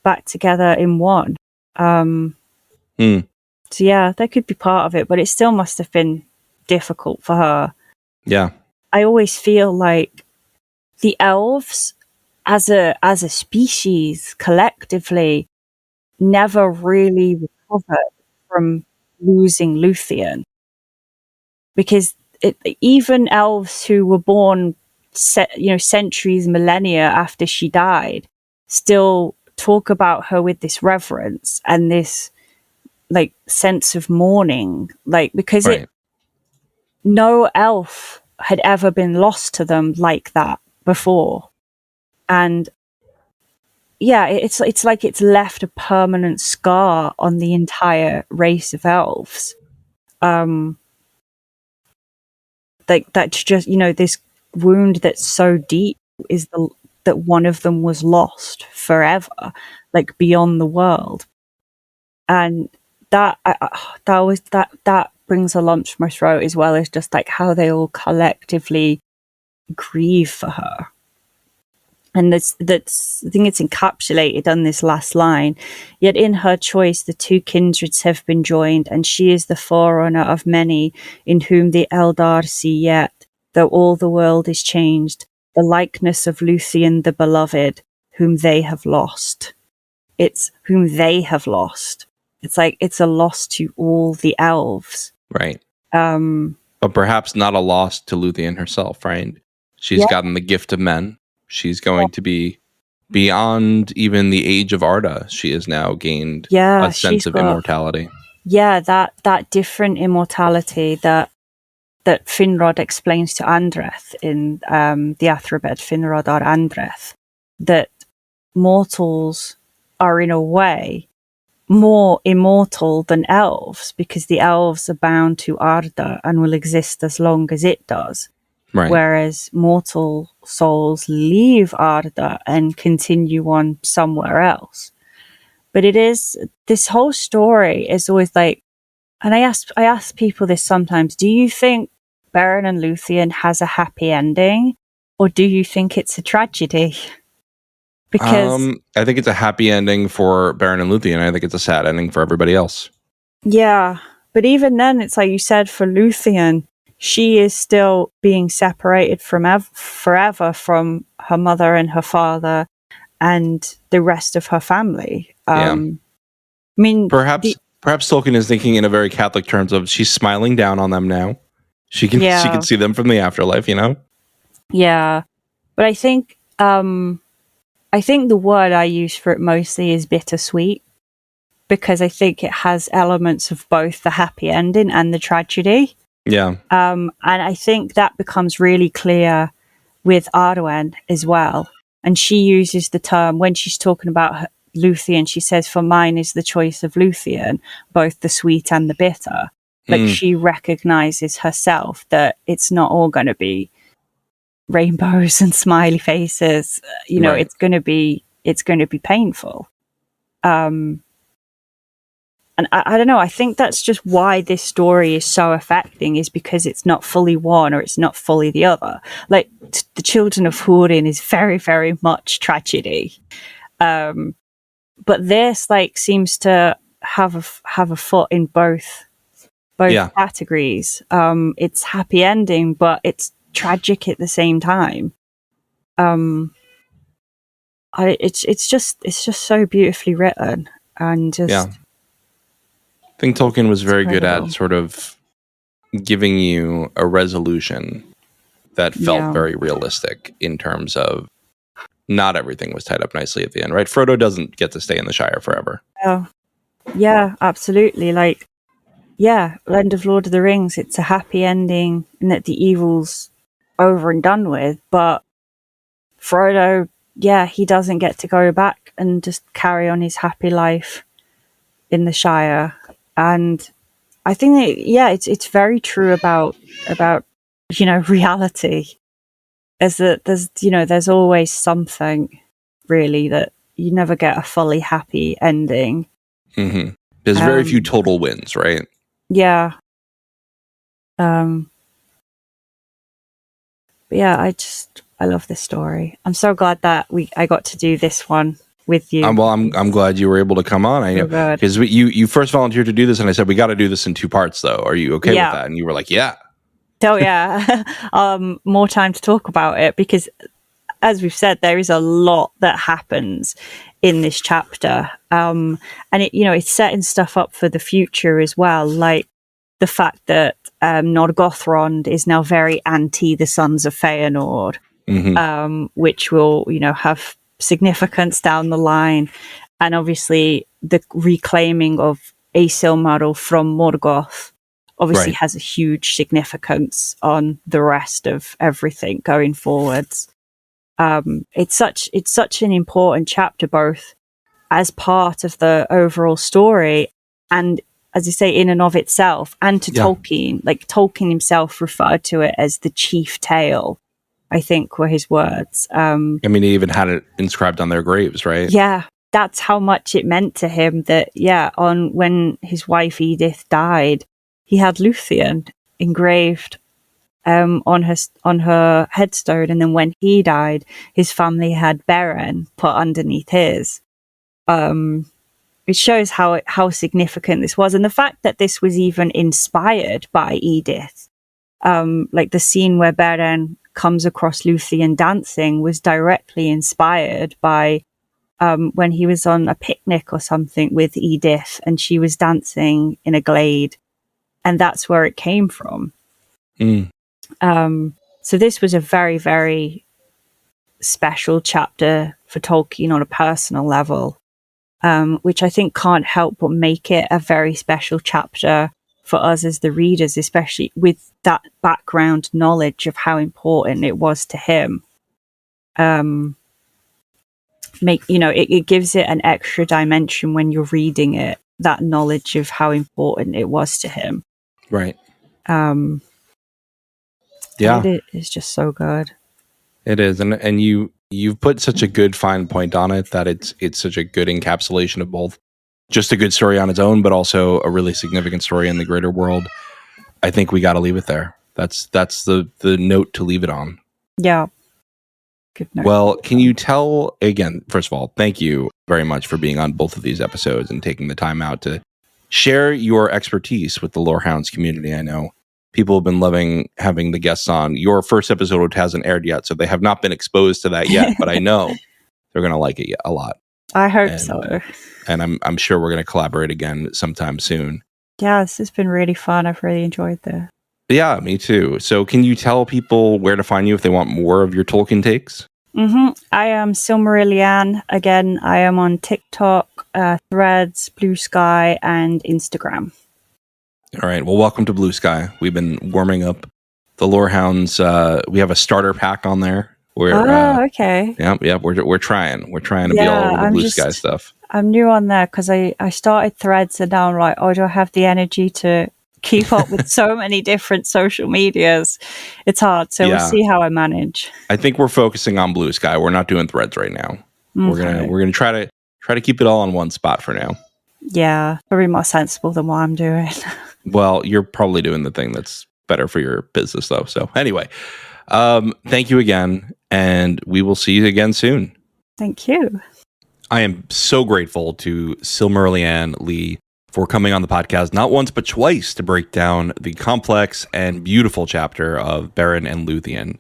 [SPEAKER 4] back together in one. So yeah, that could be part of it, but it still must have been difficult for her.
[SPEAKER 3] Yeah.
[SPEAKER 4] I always feel like the elves as a species collectively never really recovered from losing Luthien, because even elves who were born centuries, millennia after she died, still talk about her with this reverence and this like sense of mourning, like, because no elf had ever been lost to them like that before. And yeah, it's like it's left a permanent scar on the entire race of elves. Like, that's just, this wound that's so deep is that one of them was lost forever, like beyond the world. And that brings a lump to my throat, as well as just like how they all collectively grieve for her. And that's I think it's encapsulated on this last line. Yet in her choice the two kindreds have been joined, and she is the forerunner of many, in whom the Eldar see yet, though all the world is changed, the likeness of Luthien the beloved, whom they have lost. It's whom they have lost. It's like it's a loss to all the elves.
[SPEAKER 3] Right. but perhaps not a loss to Luthien herself, right? She's gotten the gift of men. She's going to be beyond even the age of Arda. She has now gained a sense of immortality.
[SPEAKER 4] Yeah, that different immortality that Finrod explains to Andreth in the Athrobed, Finrod or Andreth, that mortals are in a way more immortal than elves, because the elves are bound to Arda and will exist as long as it does.
[SPEAKER 3] Right.
[SPEAKER 4] Whereas mortal souls leave Arda and continue on somewhere else. But this whole story is always like, and I ask people this sometimes, do you think Beren and Luthien has a happy ending, or do you think it's a tragedy? Because
[SPEAKER 3] I think it's a happy ending for Beren and Luthien. I think it's a sad ending for everybody else.
[SPEAKER 4] Yeah, but even then, it's like you said, for Luthien, she is still being separated from forever from her mother and her father and the rest of her family. I mean,
[SPEAKER 3] perhaps Tolkien is thinking in a very Catholic terms of she's smiling down on them now. She can see them from the afterlife, you know?
[SPEAKER 4] Yeah, but I think the word I use for it mostly is bittersweet, because I think it has elements of both the happy ending and the tragedy.
[SPEAKER 3] Yeah.
[SPEAKER 4] And I think that becomes really clear with Arwen as well. And she uses the term when she's talking about Luthien, she says, "For mine is the choice of Luthien, both the sweet and the bitter." Like she recognizes herself that it's not all going to be rainbows and smiley faces. You know, it's going to be painful. And I don't know, I think that's just why this story is so affecting, is because it's not fully one or it's not fully the other. Like, the Children of Húrin is very, very much tragedy. But this, like, seems to have a foot in both categories. It's happy ending, but it's tragic at the same time. It's just so beautifully written, and just
[SPEAKER 3] I think Tolkien was very good at sort of giving you a resolution that felt very realistic in terms of not everything was tied up nicely at the end, right? Frodo doesn't get to stay in the Shire forever.
[SPEAKER 4] Oh, yeah, absolutely. Like, yeah, End of Lord of the Rings, it's a happy ending and that the evil's over and done with, but Frodo, he doesn't get to go back and just carry on his happy life in the Shire. And I think that, it's very true about reality, is that there's always something, really, that you never get a fully happy ending.
[SPEAKER 3] Mm-hmm. There's very few total wins, right?
[SPEAKER 4] Yeah. But yeah, I love this story. I'm so glad that I got to do this one with you.
[SPEAKER 3] I'm glad you were able to come on. I know, because you first volunteered to do this, and I said we got to do this in 2 parts, though. Are you okay with that? And you were like, yeah.
[SPEAKER 4] Oh yeah. More time to talk about it, because, as we've said, there is a lot that happens in this chapter, and it's setting stuff up for the future as well, like the fact that Nordgothrond is now very anti the Sons of Feanor, which will have significance down the line, and obviously the reclaiming of a Silmaril from Morgoth obviously has a huge significance on the rest of everything going forwards. It's such an important chapter, both as part of the overall story and, as I say, in and of itself, and to Tolkien. Like, Tolkien himself referred to it as the chief tale, I think were his words.
[SPEAKER 3] I mean, he even had it inscribed on their graves, right?
[SPEAKER 4] Yeah, that's how much it meant to him that, on when his wife Edith died, he had Luthien engraved on her headstone, and then when he died, his family had Beren put underneath his. It shows how significant this was, and the fact that this was even inspired by Edith. Like the scene where Beren comes across Luthien dancing was directly inspired by when he was on a picnic or something with Edith, and she was dancing in a glade, and that's where it came from. So this was a very, very special chapter for Tolkien on a personal level, which I think can't help but make it a very special chapter for us as the readers, especially with that background knowledge of how important it was to him. It gives it an extra dimension when you're reading it, that knowledge of how important it was to him.
[SPEAKER 3] Right.
[SPEAKER 4] It is just so good.
[SPEAKER 3] It is, and you've put such a good fine point on it that it's such a good encapsulation of both just a good story on its own, but also a really significant story in the greater world. I think we got to leave it there. That's the note to leave it on.
[SPEAKER 4] Yeah. Good note.
[SPEAKER 3] Well, can you tell, again, first of all, thank you very much for being on both of these episodes and taking the time out to share your expertise with the Lorehounds community. I know people have been loving having the guests on. Your first episode hasn't aired yet, so they have not been exposed to that yet, but I know they're going to like it a lot.
[SPEAKER 4] I hope so.
[SPEAKER 3] And I'm sure we're going to collaborate again sometime soon.
[SPEAKER 4] Yeah, this has been really fun. I've really enjoyed this.
[SPEAKER 3] Yeah, me too. So can you tell people where to find you if they want more of your Tolkien takes?
[SPEAKER 4] I am Silmarillion. Again, I am on TikTok, Threads, Blue Sky, and Instagram.
[SPEAKER 3] All right. Well, welcome to Blue Sky. We've been warming up the Lorehounds. We have a starter pack on there.
[SPEAKER 4] Okay.
[SPEAKER 3] Yeah. We're trying. We're trying to be all over the Blue Sky stuff.
[SPEAKER 4] I'm new on there because I started Threads and now I'm like, do I have the energy to keep up with so many different social medias? It's hard. So we'll see how I manage.
[SPEAKER 3] I think we're focusing on Blue Sky. We're not doing Threads right now.
[SPEAKER 4] Okay.
[SPEAKER 3] We're gonna try to keep it all on one spot for now.
[SPEAKER 4] Yeah, probably more sensible than what I'm doing.
[SPEAKER 3] Well, you're probably doing the thing that's better for your business, though. So anyway, thank you again, and we will see you again soon.
[SPEAKER 4] Thank you.
[SPEAKER 3] I am so grateful to SilmarilLeane for coming on the podcast, not once, but twice, to break down the complex and beautiful chapter of Beren and Luthien.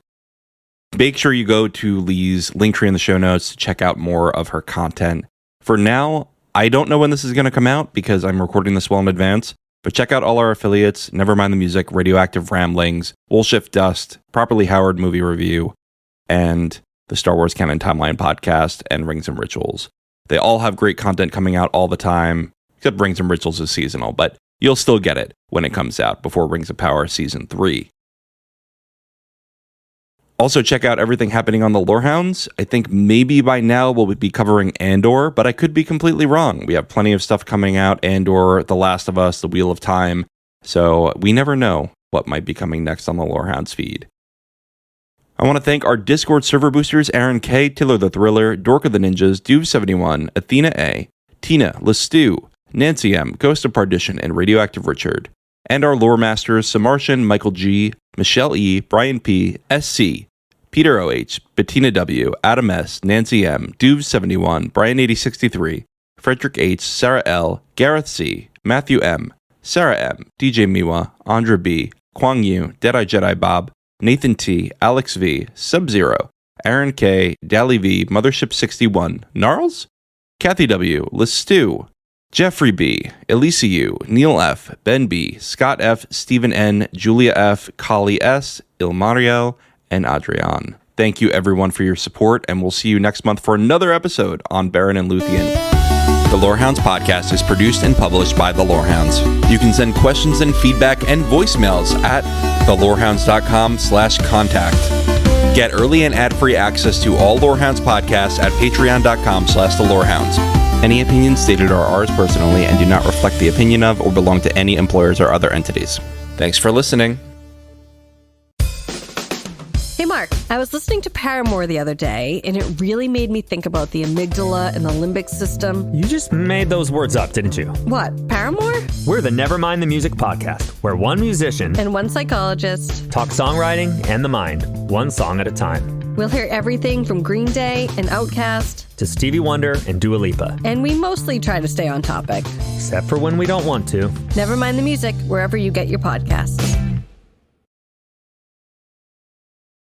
[SPEAKER 3] Make sure you go to Lee's Linktree in the show notes to check out more of her content. For now, I don't know when this is going to come out because I'm recording this well in advance, but check out all our affiliates, Nevermind the Music, Radioactive Ramblings, Woolshift Dust, Properly Howard Movie Review, and the Star Wars Canon Timeline Podcast, and Rings and Rituals. They all have great content coming out all the time, except Rings and Rituals is seasonal, but you'll still get it when it comes out before Rings of Power Season 3. Also, check out everything happening on the Lorehounds. I think maybe by now we'll be covering Andor, but I could be completely wrong. We have plenty of stuff coming out, Andor, The Last of Us, The Wheel of Time, so we never know what might be coming next on the Lorehounds feed. I want to thank our Discord server boosters, Aaron K, Tiller the Thriller, Dork of the Ninjas, Duve71, Athena A, Tina, Lestu, Nancy M, Ghost of Partition, and Radioactive Richard. And our lore masters, Samartian, Michael G, Michelle E, Brian P, SC, Peter OH, Bettina W, Adam S, Nancy M, Duve71, Brian 8063, Frederick H, Sarah L, Gareth C, Matthew M, Sarah M, DJ Miwa, Andra B, Kwang Yu, Deadeye Jedi Bob, Nathan T, Alex V, Sub-Zero, Aaron K, Dally V, Mothership 61, Gnarls, Kathy W, Lestu, Jeffrey B, Elisa U, Neil F, Ben B, Scott F, Stephen N, Julia F, Kali S, Ilmariel, and Adrian. Thank you everyone for your support, and we'll see you next month for another episode on Beren and Luthien. The Lorehounds podcast is produced and published by the Lorehounds. You can send questions and feedback and voicemails at thelorehounds.com/contact. Get early and ad-free access to all Lorehounds podcasts at patreon.com/thelorehounds. Any opinions stated are ours personally and do not reflect the opinion of or belong to any employers or other entities. Thanks for listening.
[SPEAKER 1] Hey Mark, I was listening to Paramore the other day, and it really made me think about the amygdala and the limbic system.
[SPEAKER 2] You just made those words up, didn't you?
[SPEAKER 1] What, Paramore?
[SPEAKER 2] We're the Nevermind the Music podcast, where one musician
[SPEAKER 1] And one psychologist
[SPEAKER 2] talk songwriting and the mind, one song at a time.
[SPEAKER 1] We'll hear everything from Green Day and Outkast
[SPEAKER 2] To Stevie Wonder and Dua Lipa.
[SPEAKER 1] and we mostly try to stay on topic.
[SPEAKER 2] Except for when we don't want to.
[SPEAKER 1] Never mind the music, wherever you get your podcasts.